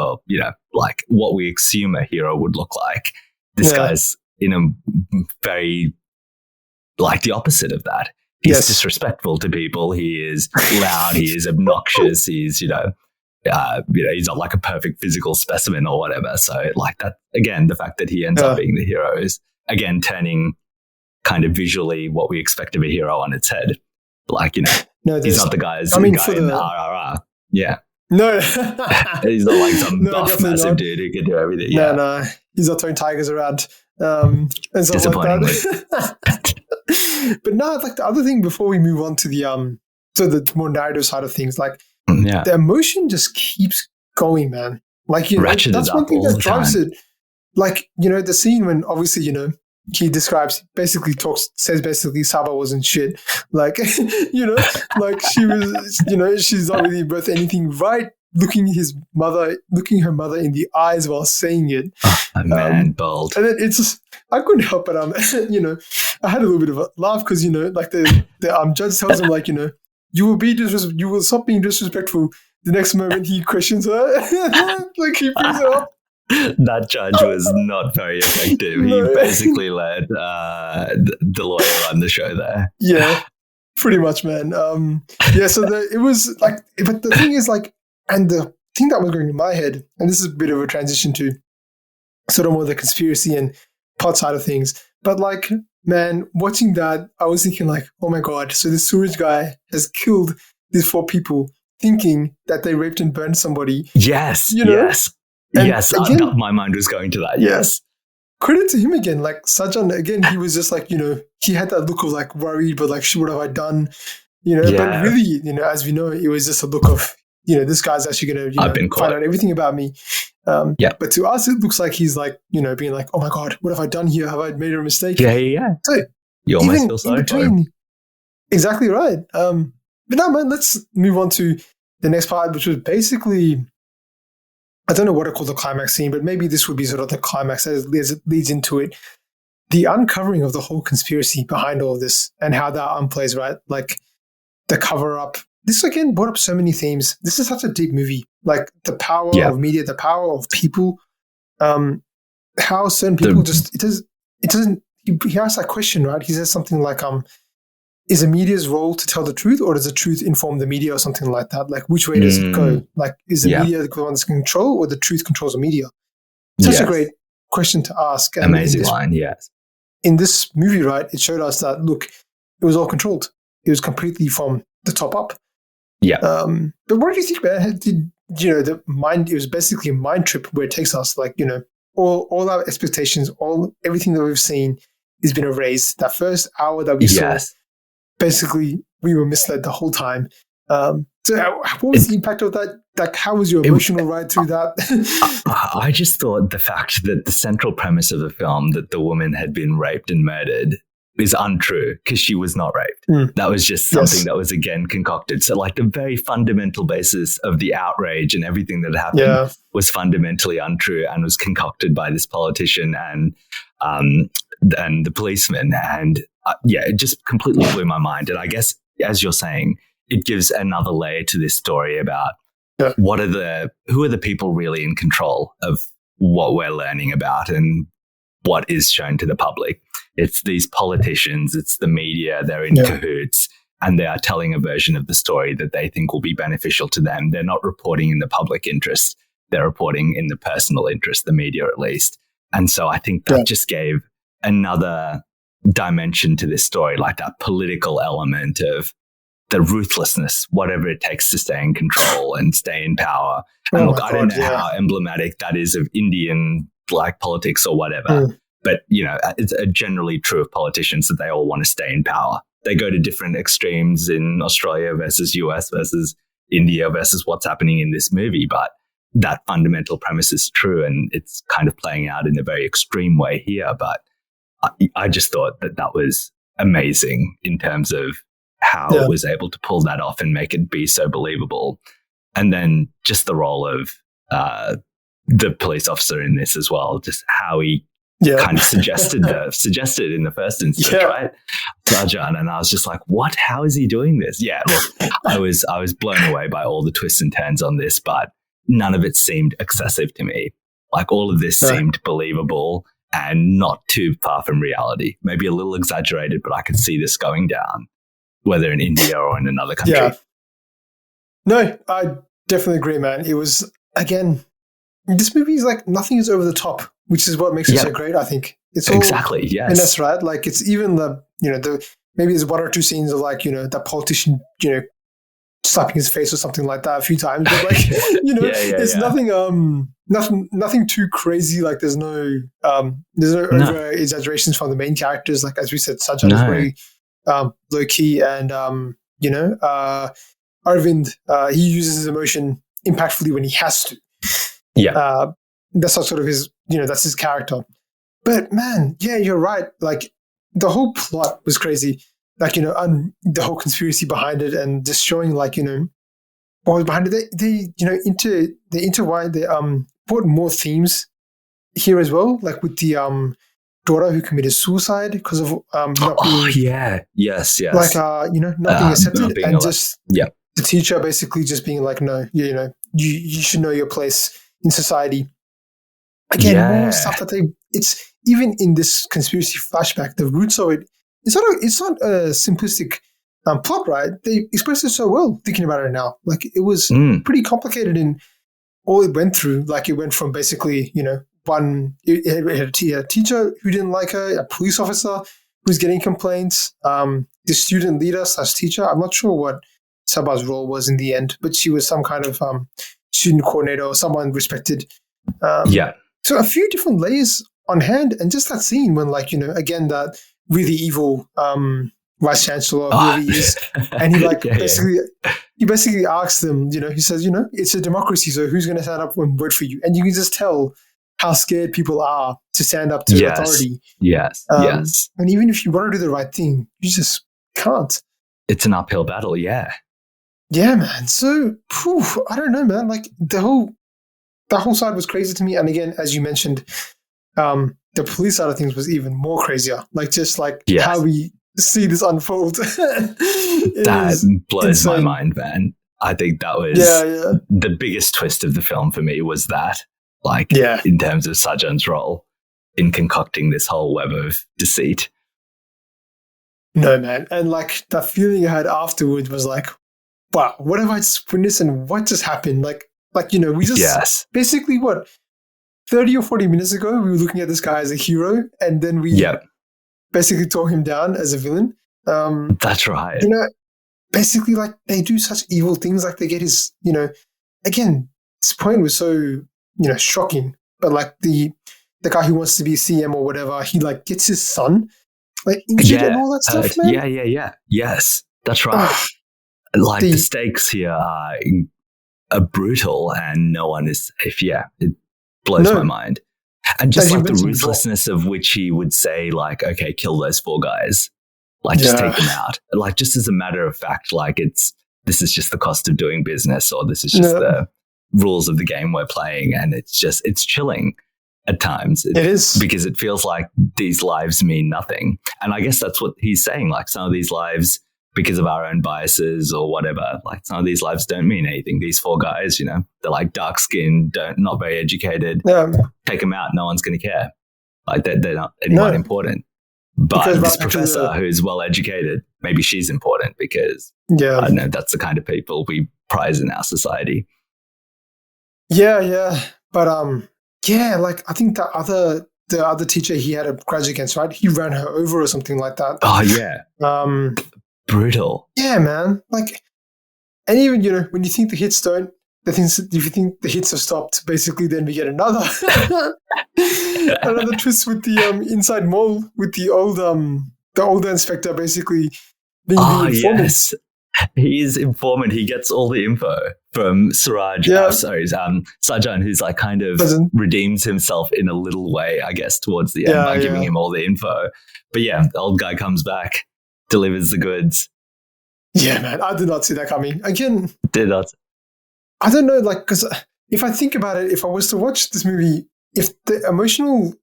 like what we assume a hero would look like. This guy's in a very like the opposite of that. He's disrespectful to people. He is loud. He is obnoxious. He's he's not like a perfect physical specimen or whatever. So like that, again, the fact that he ends up being the hero is again turning kind of visually what we expect of a hero on its head. Like, he's not the guy in RRR. Yeah.
No.
He's not like some buff massive dude who can do everything.
No. He's not throwing tigers around. And stuff like that. But no, like the other thing before we move on to the more narrative side of things, like the emotion just keeps going, man. Like, that's one thing that drives it. Like, the scene when obviously, he says basically Saba wasn't shit. Like, like she was, she's not really worth anything, right? Looking her mother in the eyes while saying it.
Oh, man, bold.
And then it's just, I couldn't help it. I had a little bit of a laugh because, like the judge tells him, like, you will stop being disrespectful. The next moment he questions her, like he brings her up.
That judge was not very effective. He basically let the lawyer run the show there.
Yeah, pretty much, man. So it was like, but the thing is, like, and the thing that was going in my head, and this is a bit of a transition to sort of more the conspiracy and plot side of things, but like, man, watching that, I was thinking like, oh my God, so this Suraj guy has killed these 4 people thinking that they raped and burned somebody.
Yes, yes. And yes, again, my mind was going to that. Yes.
Credit to him again. Like Sajan, again, he was just like, he had that look of like worried, but like, what have I done? But really, as we know, it was just a look of, this guy's actually going to find out everything about me. But to us, it looks like he's like, being like, oh my God, what have I done here? Have I made a mistake?
Yeah.
So
you almost feel sorry for him.
Exactly right. But now, man, let's move on to the next part, which was basically, I don't know what I call the climax scene, but maybe this would be sort of the climax as it leads into it. The uncovering of the whole conspiracy behind all of this and how that unplays, right? Like the cover up. This again brought up so many themes. This is such a deep movie. Like the power of media, the power of people, how certain people he asks that question, right? He says something like, is the media's role to tell the truth, or does the truth inform the media, or something like that? Like, which way does it go? Like, is the media the one that's in control, or the truth controls the media? Such a great question to ask. And
amazing line, yes.
In this movie, right, it showed us that, look, it was all controlled. It was completely from the top up.
Yeah.
But what do you think, man? The mind, it was basically a mind trip where it takes us, like, all our expectations, everything that we've seen has been erased. That first hour that we saw, basically, we were misled the whole time. So what was the impact of that? Like, how was your emotional ride through that?
I just thought the fact that the central premise of the film, that the woman had been raped and murdered, is untrue, because she was not raped. That was just something that was, again, concocted. So, like, the very fundamental basis of the outrage and everything that happened was fundamentally untrue and was concocted by this politician and the policeman. And it just completely blew my mind. And I guess, as you're saying, it gives another layer to this story about who are the people really in control of what we're learning about and what is shown to the public. It's these politicians, it's the media, they're in cahoots. and they are telling a version of the story that they think will be beneficial to them. They're not reporting in the public interest. They're reporting in the personal interest, the media at least. And so I think that just gave another dimension to this story, like that political element of the ruthlessness, whatever it takes to stay in control and stay in power. And look, I don't know how emblematic that is of Indian like politics or whatever, but it's generally true of politicians that they all want to stay in power. They go to different extremes in Australia versus US versus India versus what's happening in this movie, but that fundamental premise is true, and it's kind of playing out in a very extreme way here. But I just thought that was amazing in terms of how it was able to pull that off and make it be so believable. And then just the role of the police officer in this as well, just how he kind of suggested in the first instance, right? Sarjan, and I was just like, what? How is he doing this? Yeah, look, I was blown away by all the twists and turns on this, but none of it seemed excessive to me. Like all of this seemed believable and not too far from reality. Maybe a little exaggerated, but I could see this going down, whether in India or in another country.
Yeah. No, I definitely agree, man. It was, again, this movie is like nothing is over the top, which is what makes it so great, I think. It's all
exactly, yes.
And that's right. Like it's even the maybe there's one or two scenes of like, that politician, slapping his face or something like that a few times. But like, it's nothing too crazy. Like there's no over exaggerations from the main characters. Like as we said, Sajjan is very low key, and Arvind, he uses his emotion impactfully when he has to. Yeah. That's sort of his, that's his character. But man, yeah, you're right. Like the whole plot was crazy. Like, the whole conspiracy behind it, and just showing like, what was behind it. They intertwined, they brought more themes here as well, like with the daughter who committed suicide because of not being
yes
like not being accepted, not being and just the teacher basically just being like, no, you should know your place in society. Again, more stuff that it's even in this conspiracy flashback, the roots of it. It's not a simplistic plot, right? They expressed it so well thinking about it now. Like it was pretty complicated in all it went through. Like it went from basically, it had a teacher who didn't like her, a police officer who's getting complaints, the student leader / teacher. I'm not sure what Saba's role was in the end, but she was some kind of student coordinator or someone respected. So a few different layers on hand, and just that scene when again, that really evil vice chancellor who he is, and he basically asks them, he says, it's a democracy, so who's going to stand up and vote for you? And you can just tell how scared people are to stand up to authority.
Yes.
And even if you want to do the right thing, you just can't.
It's an uphill battle. Yeah,
man. So I don't know, man. Like the whole side was crazy to me. And again, as you mentioned, the police side of things was even more crazier. Like just how we see this unfold.
That blows my mind, man. I think that was the biggest twist of the film for me was that, in terms of Sajjan's role in concocting this whole web of deceit.
No, man. And that feeling I had afterwards was like, wow, what have I just witnessed and what just happened? We just basically 30 or 40 minutes ago, we were looking at this guy as a hero, and then we basically tore him down as a villain.
That's right.
Basically, they do such evil things. Like they get his, again, this point was so, shocking. But the guy who wants to be CM or whatever, he gets his son injured and all that stuff, man.
Yeah. Yes, that's right. The stakes here are brutal, and no one is safe. Yeah, it blows my mind. And just the ruthlessness of which he would say, okay, kill those 4 guys. Just take them out. Just as a matter of fact, this is just the cost of doing business, or this is just the rules of the game we're playing. And it's chilling at times.
It is.
Because it feels like these lives mean nothing. And I guess that's what he's saying. Some of these lives, because of our own biases or whatever, some of these lives don't mean anything. These 4 guys, they're dark skinned, not very educated. Take them out. No one's going to care. They're not anyone important. But this professor who's well educated, maybe she's important because I don't know, that's the kind of people we prize in our society.
Yeah. But like I think the other teacher he had a grudge against, right? He ran her over or something like that.
Oh yeah. Brutal.
Yeah, man. Like, and even, when you think the hits don't, if you think the hits have stopped, basically then we get another twist with the inside mole with the older inspector basically being the informant.
Yes. He is informant. He gets all the info from Siraj.
Yeah.
Sajan, who's like kind of redeems himself in a little way, I guess, towards the end by giving him all the info. But yeah, the old guy comes back, delivers the goods.
Yeah, man. I did not see that coming. Again,
did not.
I don't know, like, because if I think about it, if I was to watch this movie, if the emotional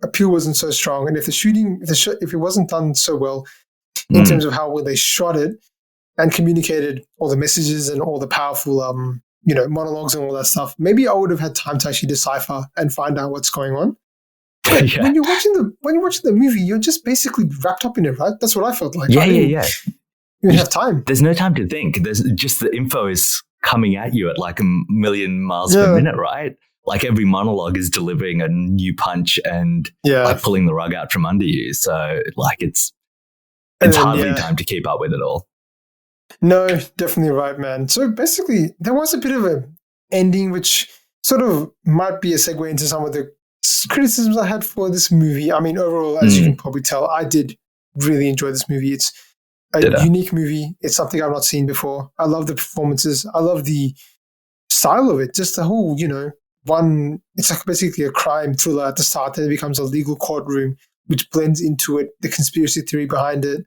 appeal wasn't so strong, and if the shooting, if it wasn't done so well in terms of how well they shot it and communicated all the messages and all the powerful, monologues and all that stuff, maybe I would have had time to actually decipher and find out what's going on. But when you're watching the movie, you're just basically wrapped up in it, right? That's what I felt like.
Yeah.
You don't have time.
There's no time to think. There's just the info is coming at you at like a million miles per minute, right? Like every monologue is delivering a new punch and like pulling the rug out from under you. So like it's hardly time to keep up with it all.
No, definitely right, man. So basically, there was a bit of an ending, which sort of might be a segue into some of the criticisms I had for this movie. I mean, overall, as you can probably tell, I did really enjoy this movie. It's a unique movie. It's something I've not seen before. I love the performances. I love the style of it. Just the whole, it's like basically a crime thriller at the start, then it becomes a legal courtroom, which blends into it, the conspiracy theory behind it.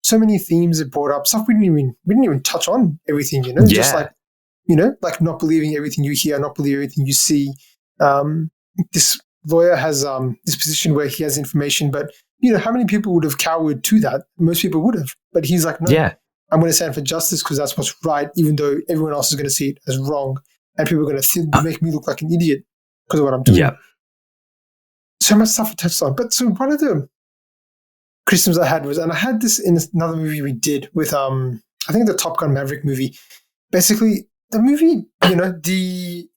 So many themes it brought up, stuff we didn't even touch on everything, just like, like not believing everything you hear, not believing everything you see. This lawyer has this position where he has information, but how many people would have cowered to that? Most people would have, but he's like, no, I'm going to stand for justice because that's what's right, even though everyone else is going to see it as wrong, and people are going to make me look like an idiot because of what I'm doing. Yeah. So much stuff I touched on, but so one of the criticisms I had was, and I had this in another movie we did with, I think the Top Gun Maverick movie. Basically, the movie, the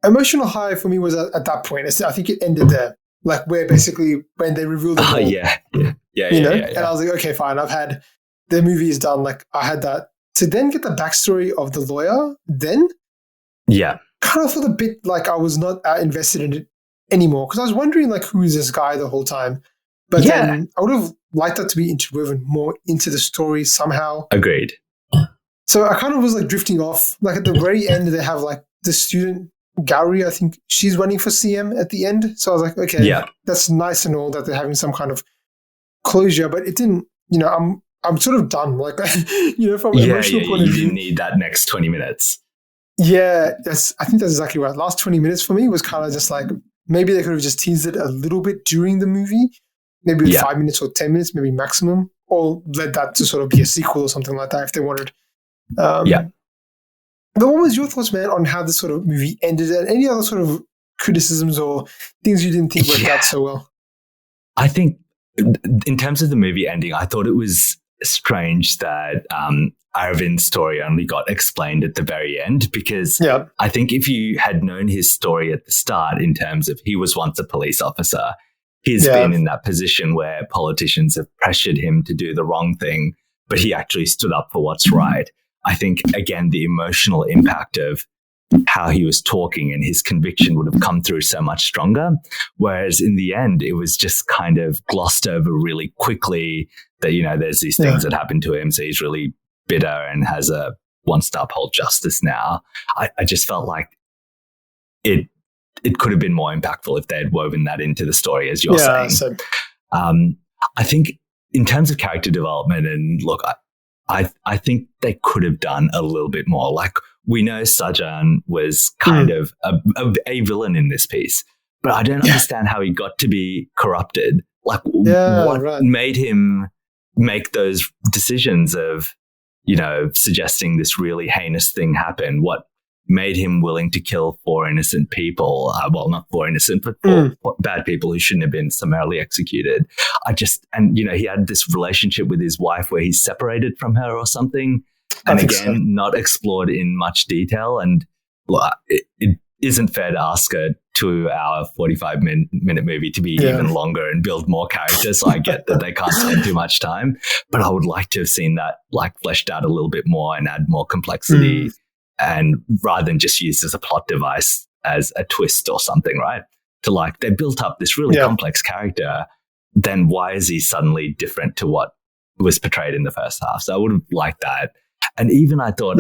emotional high for me was at that point. I think it ended there. Like where basically when they revealed it all, and I was like, okay, fine. I've had the movie is done. Like I had that to then get the backstory of the lawyer. Then, kind of felt a bit like I was not invested in it anymore because I was wondering like who is this guy the whole time. But then I would have liked that to be interwoven more into the story somehow.
Agreed.
So I kind of was like drifting off. Like at the very end, they have like the student. Gowrie, I think she's running for CM at the end. So I was like, okay, that's nice and all that they're having some kind of closure, but it didn't, I'm sort of done. Like, from an emotional point of view.
You didn't need that next 20 minutes.
Yeah, I think that's exactly right. Last 20 minutes for me was kind of just like, maybe they could have just teased it a little bit during the movie, maybe 5 minutes or 10 minutes, maybe maximum, or led that to sort of be a sequel or something like that if they wanted. But what was your thoughts, man, on how this sort of movie ended and any other sort of criticisms or things you didn't think worked out so well?
I think in terms of the movie ending, I thought it was strange that Arvind's story only got explained at the very end because I think if you had known his story at the start in terms of he was once a police officer, he's been in that position where politicians have pressured him to do the wrong thing, but he actually stood up for what's right. I think, again, the emotional impact of how he was talking and his conviction would have come through so much stronger. Whereas in the end, it was just kind of glossed over really quickly that, there's these things that happened to him. So he's really bitter and wants to uphold justice now. I just felt like it could have been more impactful if they had woven that into the story, as you're saying. So. I think in terms of character development and look, I think they could have done a little bit more. Like we know Sajan was kind of a villain in this piece, but I don't understand how he got to be corrupted. Like what made him make those decisions of, suggesting this really heinous thing happen? What made him willing to kill 4 innocent people. Well, not 4 innocent, but 4 bad people who shouldn't have been summarily executed. He had this relationship with his wife where he's separated from her or something. And again, not explored in much detail. And it isn't fair to ask a 2-hour, 45-minute movie to be even longer and build more characters. So I get that they can't spend too much time, but I would like to have seen that fleshed out a little bit more and add more complexity, and rather than just used as a plot device as a twist or something, right? To they built up this really complex character. Then why is he suddenly different to what was portrayed in the first half? So I would have liked that. And even I thought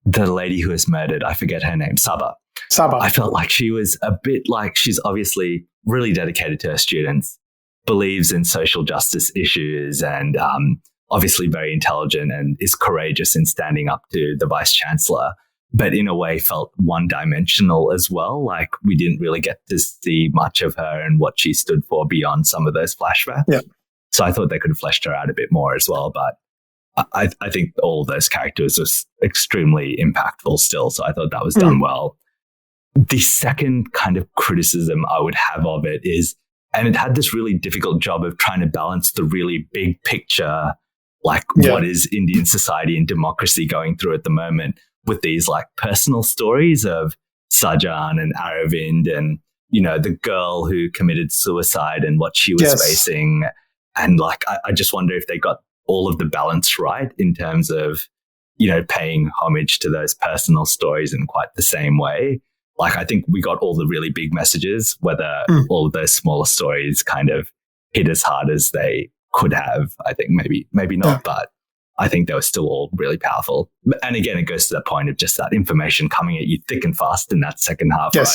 the lady who was murdered, I forget her name, Saba. I felt like she was a bit she's obviously really dedicated to her students, believes in social justice issues, and obviously very intelligent and is courageous in standing up to the vice chancellor, but in a way felt one-dimensional as well. We didn't really get to see much of her and what she stood for beyond some of those flashbacks. Yeah. So I thought they could have fleshed her out a bit more as well, but I think all of those characters are extremely impactful still. So I thought that was done well. The second kind of criticism I would have of it is, and it had this really difficult job of trying to balance the really big picture, what is Indian society and democracy going through at the moment, with these personal stories of Sajan and Aravind and, the girl who committed suicide and what she was facing. And I just wonder if they got all of the balance right in terms of, paying homage to those personal stories in quite the same way. I think we got all the really big messages, whether all of those smaller stories kind of hit as hard as they could have. I think maybe not, but I think they were still all really powerful. And again, it goes to that point of just that information coming at you thick and fast in that second half, right?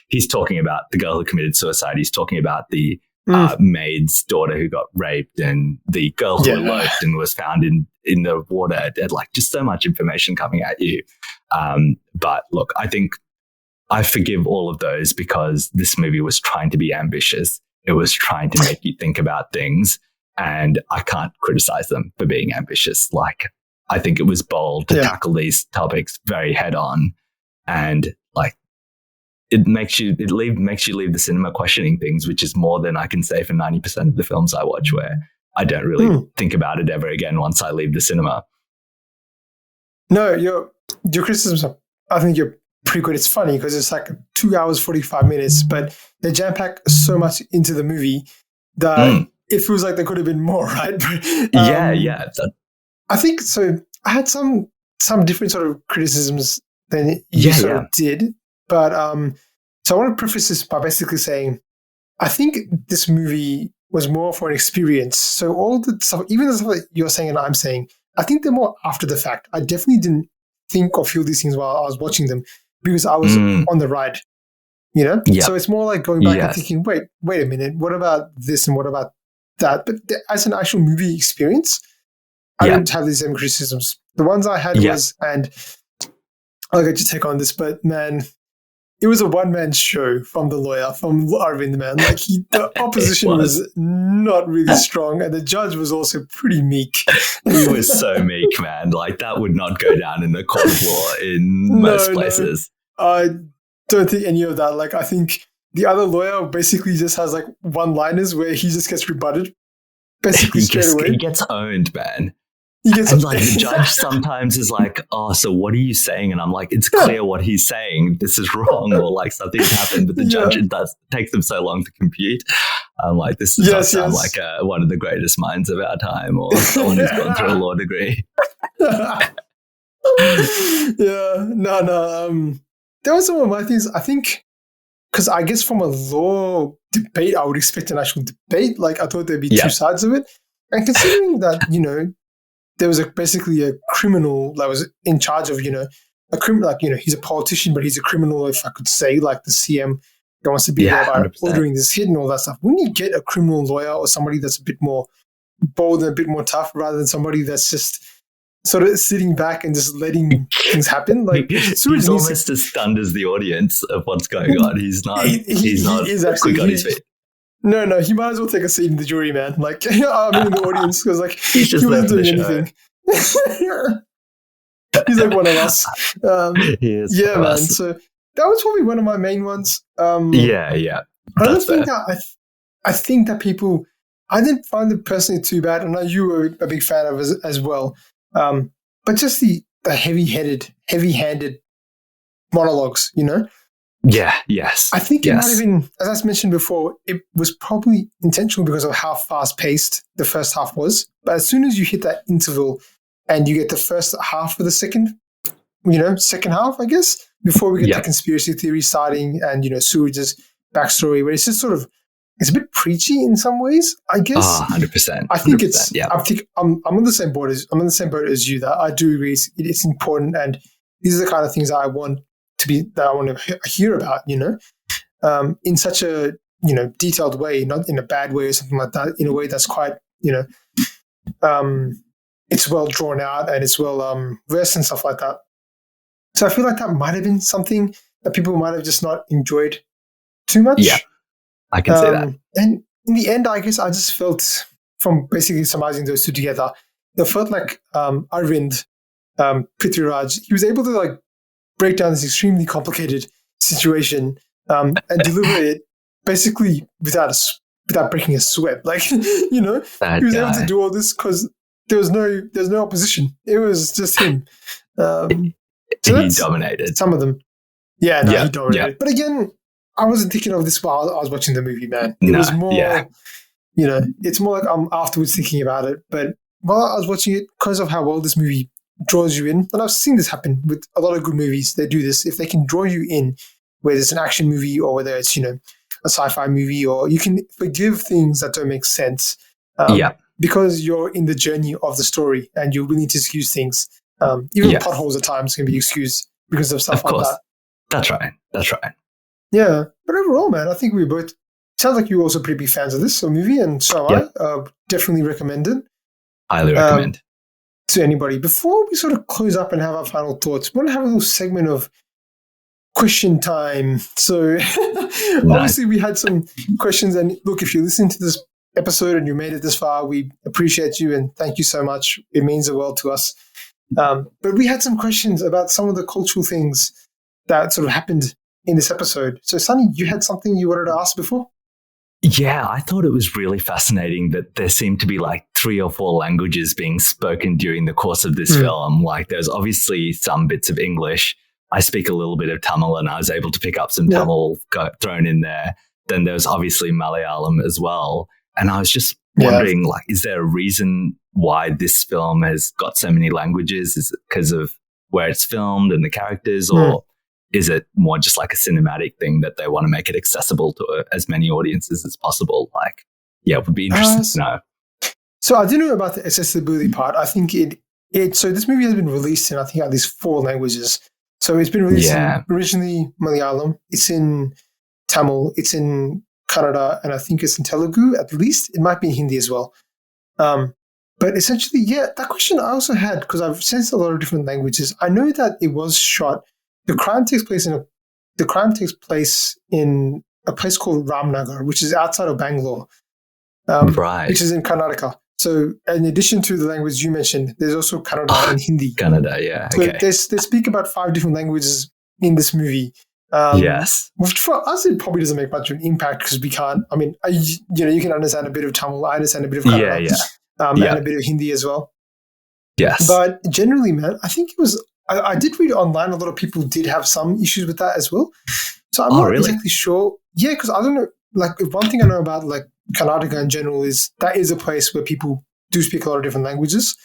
He's talking about the girl who committed suicide. He's talking about the maid's daughter who got raped and the girl who eloped and was found in the water. Just so much information coming at you. But look, I think I forgive all of those because this movie was trying to be ambitious. It was trying to make you think about things, and I can't criticize them for being ambitious. I think it was bold to tackle these topics very head on, and it makes you leave the cinema questioning things, which is more than I can say for 90% of the films I watch, where I don't really think about it ever again once I leave the cinema.
No, your criticisms I think you're pretty good. It's funny because it's 2 hours, 45 minutes, but they jam-pack so much into the movie that it feels like there could have been more, right? I think so. I had some different sort of criticisms than you did. But so I want to preface this by basically saying, I think this movie was more for an experience. So all the stuff, even the stuff that you're saying and I'm saying, I think they're more after the fact. I definitely didn't think or feel these things while I was watching them because I was on the ride, So it's more like going back and thinking, wait a minute, what about this and what about that? But as an actual movie experience, I didn't have these same criticisms. The ones I had was, and I'll get your take on this, but man, it was a one-man show from the lawyer, from Arvind, man. The opposition was not really strong, and the judge was also pretty meek.
He was so meek, man. That would not go down in the court of law in most places.
No, I don't think any of that. I think the other lawyer basically just has one-liners where he just gets rebutted, basically straight away.
He gets owned, man. The judge sometimes is oh, so what are you saying? And I'm it's clear what he's saying. This is wrong, or something's happened. But the judge, it takes them so long to compute. I'm this does sound like one of the greatest minds of our time, or someone who's gone through a law degree.
That was some of my things. I think because I guess from a law debate, I would expect an actual debate. I thought there'd be two sides of it, and considering that there was basically a criminal that was in charge of, a criminal, he's a politician, but he's a criminal, if I could say, the CM that wants to be there by 100%. Ordering this hit and all that stuff. Wouldn't you get a criminal lawyer or somebody that's a bit more bold and a bit more tough rather than somebody that's just sort of sitting back and just letting things happen?
He's almost as stunned as the audience of what's going on. He's not
he's actually
quick on his feet.
No, he might as well take a seat in the jury, man. I'm in the audience because
he's just
he wasn't doing anything. He's like one of us.
He is
Yeah,
one of
man.
us.
So that was probably one of my main ones.
Yeah.
I don't
That's
think
fair.
that I think that people. I didn't find it personally too bad. I know you were a big fan of it as well. But just the heavy-handed monologues, you know.
Yeah. Yes.
I think it
yes.
might have been, as I mentioned before, it was probably intentional because of how fast-paced the first half was. But as soon as you hit that interval and you get the first half of the second half, I guess, before we get the conspiracy theory starting and, Seward's backstory, where it's just sort of, it's a bit preachy in some ways, I guess.
100%.
I think
100%,
I'm on the same boat as you, that I do agree it's important, and these are the kind of things that I want to hear about, in such a, detailed way, not in a bad way or something like that, in a way that's quite, it's well drawn out and it's well versed and stuff like that. So I feel like that might have been something that people might have just not enjoyed too much.
Yeah, I can see that.
And in the end, I guess I just felt, from basically summarizing those two together, it felt like Arvind Prithviraj, he was able to break down this extremely complicated situation and deliver it basically without breaking a sweat. He was able to do all this because there was no opposition. It was just him.
He dominated
some of them. Yeah, no, he dominated.
Yeah.
But again, I wasn't thinking of this while I was watching the movie, man. It was more, it's more like I'm afterwards thinking about it. But while I was watching it, because of how well this movie draws you in, and I've seen this happen with a lot of good movies, they do this. If they can draw you in, whether it's an action movie or whether it's, a sci-fi movie, or you can forgive things that don't make sense. Because you're in the journey of the story and you're willing to excuse things. Even potholes at times can be excused because of stuff like that.
That's right.
Yeah, but overall, man, I think we both. Sounds like you're also pretty big fans of this movie, and so I definitely recommend it.
Highly recommend
to anybody. Before we sort of close up and have our final thoughts, we want to have a little segment of question time. So obviously, we had some questions, and look, if you listen to this episode and you made it this far, we appreciate you and thank you so much. It means the world to us. But we had some questions about some of the cultural things that sort of happened in this episode. So, Sunny, you had something you wanted to ask before?
Yeah, I thought it was really fascinating that there seemed to be 3 or 4 languages being spoken during the course of this film. There's obviously some bits of English. I speak a little bit of Tamil and I was able to pick up some Tamil thrown in there. Then there's obviously Malayalam as well. And I was just wondering, is there a reason why this film has got so many languages? Is it because of where it's filmed and the characters, or is it more just like a cinematic thing that they want to make it accessible to as many audiences as possible? It would be interesting to know.
So I do know about the accessibility part. I think so this movie has been released in, I think, at least 4 languages. So it's been released in originally Malayalam, it's in Tamil, it's in Kannada, and I think it's in Telugu at least. It might be in Hindi as well. But essentially, that question I also had, because I've sensed a lot of different languages. I know that it was shot. The crime takes place in a place called Ramnagar, which is outside of Bangalore, which is in Karnataka. So, in addition to the language you mentioned, there's also Kannada and Hindi.
Kannada, yeah. Okay.
So they speak about 5 different languages in this movie.
Yes.
For us, it probably doesn't make much of an impact because we can't. I mean, you can understand a bit of Tamil. I understand a bit of Kannada, and a bit of Hindi as well.
Yes.
But generally, man, I think it was. I did read online. A lot of people did have some issues with that as well. So I'm not exactly sure. Yeah, because I don't know. One thing I know about Karnataka in general is that is a place where people do speak a lot of different languages.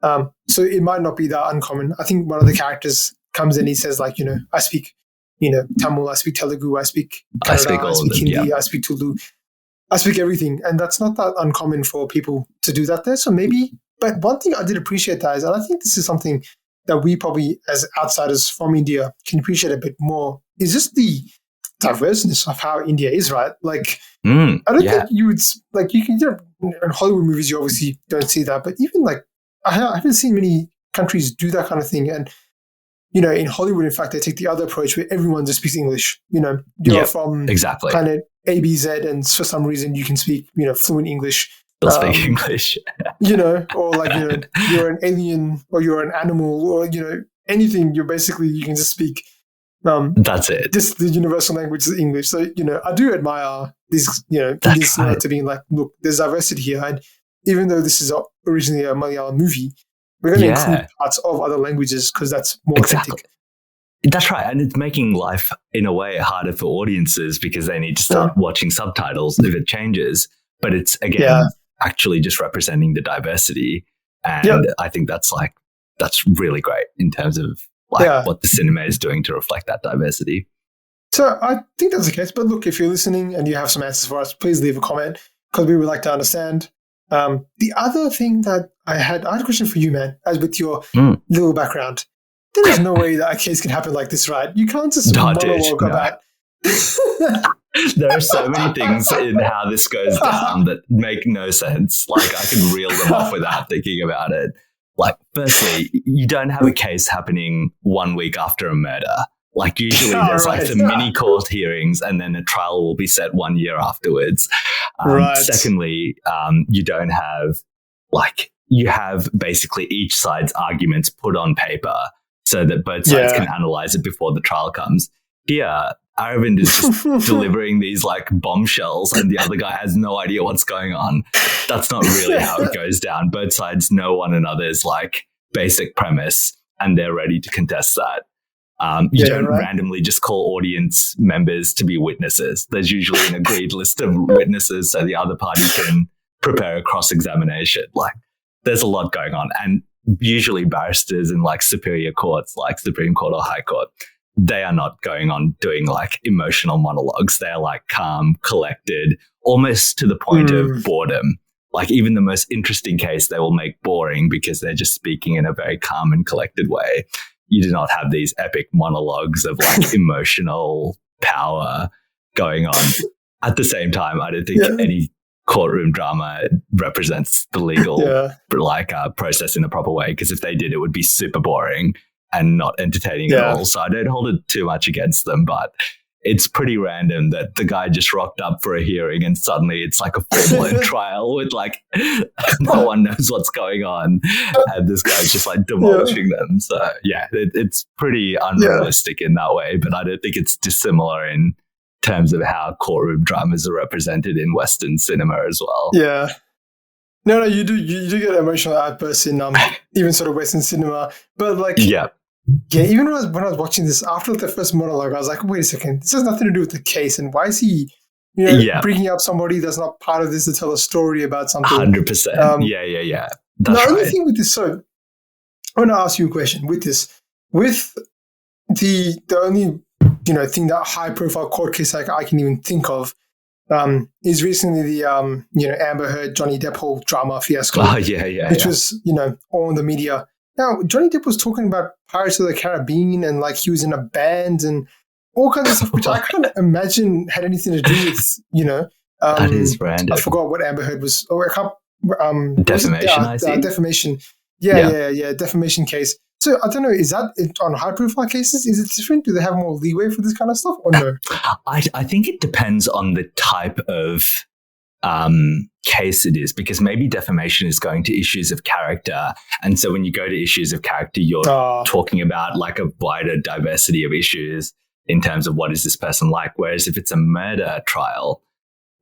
So it might not be that uncommon. I think one of the characters comes in. He says I speak. Tamil, I speak Telugu, I speak Kannada, I speak Hindi, I speak Tulu, I speak everything. And that's not that uncommon for people to do that there. So maybe, but one thing I did appreciate that is, and I think this is something that we probably as outsiders from India can appreciate a bit more, is just the diverseness of how India is, right? I don't think you would, you can, in Hollywood movies, you obviously don't see that, but even I haven't seen many countries do that kind of thing. And in Hollywood, in fact, they take the other approach where everyone just speaks English. You're from planet A, B, Z, and for some reason you can speak, fluent English.
They'll speak English.
Or like, you're an alien or you're an animal or, anything. You can just speak.
That's it.
Just the universal language is English. So, I do admire this, Indian cinema to being like, look, there's diversity here. And even though this is originally a Malayalam movie, we're going to include parts of other languages because that's more authentic.
That's right. And it's making life, in a way, harder for audiences because they need to start watching subtitles if it changes. But it's, again, actually just representing the diversity. And I think that's really great in terms of what the cinema is doing to reflect that diversity.
So I think that's the case. But look, if you're listening and you have some answers for us, please leave a comment because we would like to understand. The other thing that I had a question for you, man, as with your little background. There is no way that a case can happen like this, right? You can't just monologue about.
There are so many things in how this goes down that make no sense. Like, I can reel them off without thinking about it. Like, firstly, you don't have a case happening 1 week after a murder. Like, usually there's like some mini court hearings and then a trial will be set 1 year afterwards. Secondly, you don't have, you have basically each side's arguments put on paper so that both sides can analyze it before the trial comes. Here, Aravind is just delivering these bombshells and the other guy has no idea what's going on. That's not really how it goes down. Both sides know one another's basic premise and they're ready to contest that. You don't randomly just call audience members to be witnesses. There's usually an agreed list of witnesses so the other party can prepare a cross-examination. There's a lot going on. And usually barristers in superior courts, like Supreme Court or High Court, they are not going on doing emotional monologues. They're calm, collected, almost to the point of boredom. Even the most interesting case they will make boring because they're just speaking in a very calm and collected way. You do not have these epic monologues of emotional power going on. At the same time, I don't think any courtroom drama represents the legal process in a proper way, because if they did, it would be super boring and not entertaining at all. So I don't hold it too much against them, but it's pretty random that the guy just rocked up for a hearing and suddenly it's a full-blown trial with no one knows what's going on and this guy's just demolishing them. So it's pretty unrealistic in that way, but I don't think it's dissimilar in terms of how courtroom dramas are represented in Western cinema as well.
Yeah. No, you do get emotional outbursts in even sort of Western cinema, but even when I was watching this after the first monologue, I was like, wait a second, this has nothing to do with the case, and why is he, bringing up somebody that's not part of this to tell a story about something?
100%. Yeah.
That's the only thing with this, so I want to ask you a question with this, with the only thing, that high profile court case I can even think of. Is recently the Amber Heard Johnny Depp whole drama fiasco, which was all in the media. Now Johnny Depp was talking about Pirates of the Caribbean and he was in a band and all kinds of stuff, which I can't imagine had anything to do with
that is random.
I forgot what Amber Heard was. Oh, I can't.
Defamation.
Defamation. Yeah. Defamation case. So I don't know, is that on high-profile cases? Is it different? Do they have more leeway for this kind of stuff or no?
I think it depends on the type of case it is, because maybe defamation is going to issues of character. And so when you go to issues of character, you're talking about a wider diversity of issues in terms of what is this person like. Whereas if it's a murder trial,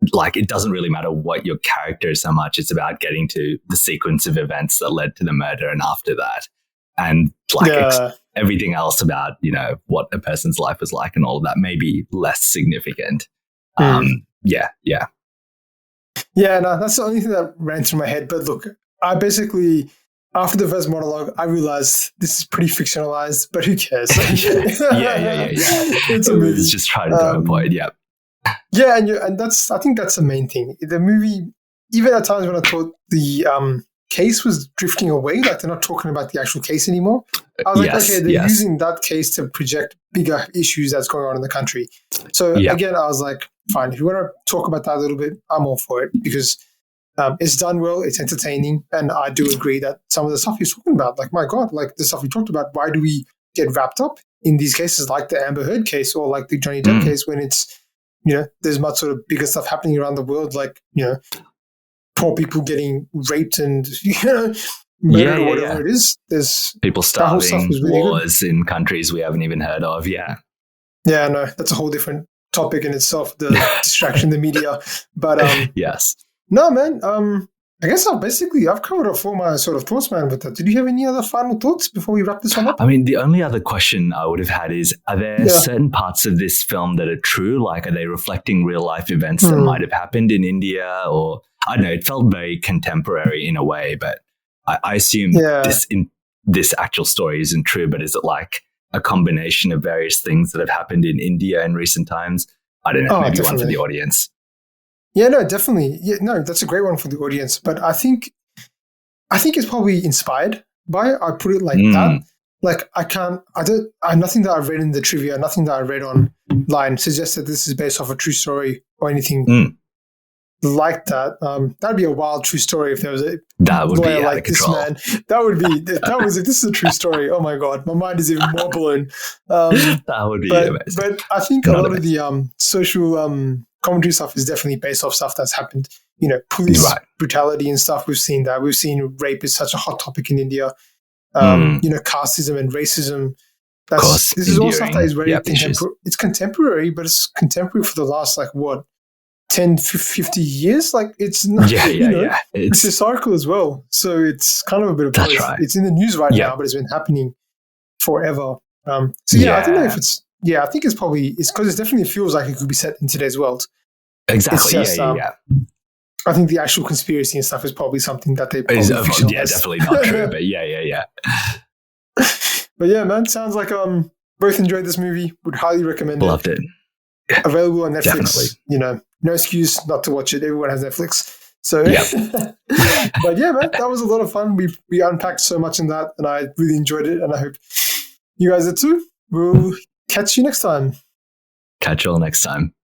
it doesn't really matter what your character is so much. It's about getting to the sequence of events that led to the murder and after that. And everything else about, what a person's life was like and all of that may be less significant. Yeah,
no, that's the only thing that ran through my head. But look, I basically, after the first monologue, I realized this is pretty fictionalized, but who cares?
Yeah.
It's a movie.
It's just trying to throw a point, yeah.
Yeah, and I think that's the main thing. The movie, even at times when I thought the case was drifting away, they're not talking about the actual case anymore. I was okay, they're using that case to project bigger issues that's going on in the country. So again, I was like, fine, if you want to talk about that a little bit, I'm all for it, because it's done well, it's entertaining, and I do agree that some of the stuff he's talking about, my God, the stuff we talked about, why do we get wrapped up in these cases like the Amber Heard case or the Johnny Depp case when it's, there's much sort of bigger stuff happening around the world, poor people getting raped and murdered or whatever it is. There's
people starving,
really
wars good. In countries we haven't even heard of. Yeah,
no, that's a whole different topic in itself. The distraction, the media, but
yes,
no, man. I guess I've covered off all my sort of thoughts, man, with that. Did you have any other final thoughts before we wrap this one up?
I mean, the only other question I would have had is, are there certain parts of this film that are true? Like, are they reflecting real life events that might have happened in India? Or, I don't know, it felt very contemporary in a way, but I assume this actual story isn't true, but is it like a combination of various things that have happened in India in recent times? I don't know, maybe definitely. One for the audience.
Yeah, no, definitely. Yeah, no, that's a great one for the audience. But I think it's probably inspired by it. I put it like that. Like nothing that I've read in the trivia, nothing that I read online suggests that this is based off a true story or anything like that. That'd be a wild true story if there was a lawyer like this man. If this is a true story. Oh my God, my mind is even more blown.
That would be amazing.
But I think a lot of the social commentary stuff is definitely based off stuff that's happened. Police brutality and stuff. We've seen that. We've seen rape is such a hot topic in India. Casteism and racism. This is all stuff that is very contemporary. It's contemporary, but it's contemporary for the last 10, 50 years. Like it's not, it's historical as well. So it's kind of a bit of both. Right. It's in the news right now, but it's been happening forever. I don't know if it's. Yeah, I think it's because it definitely feels like it could be set in today's world.
Exactly.
Just, I think the actual conspiracy and stuff is probably something that they probably
definitely not true. But yeah.
But yeah, man, sounds like both enjoyed this movie. Would highly recommend it.
Loved it.
Available on Netflix.
Definitely.
No excuse not to watch it. Everyone has Netflix. So, but yeah, man, that was a lot of fun. We unpacked so much in that, and I really enjoyed it, and I hope you guys did too. We'll catch you next time.
Catch you all next time.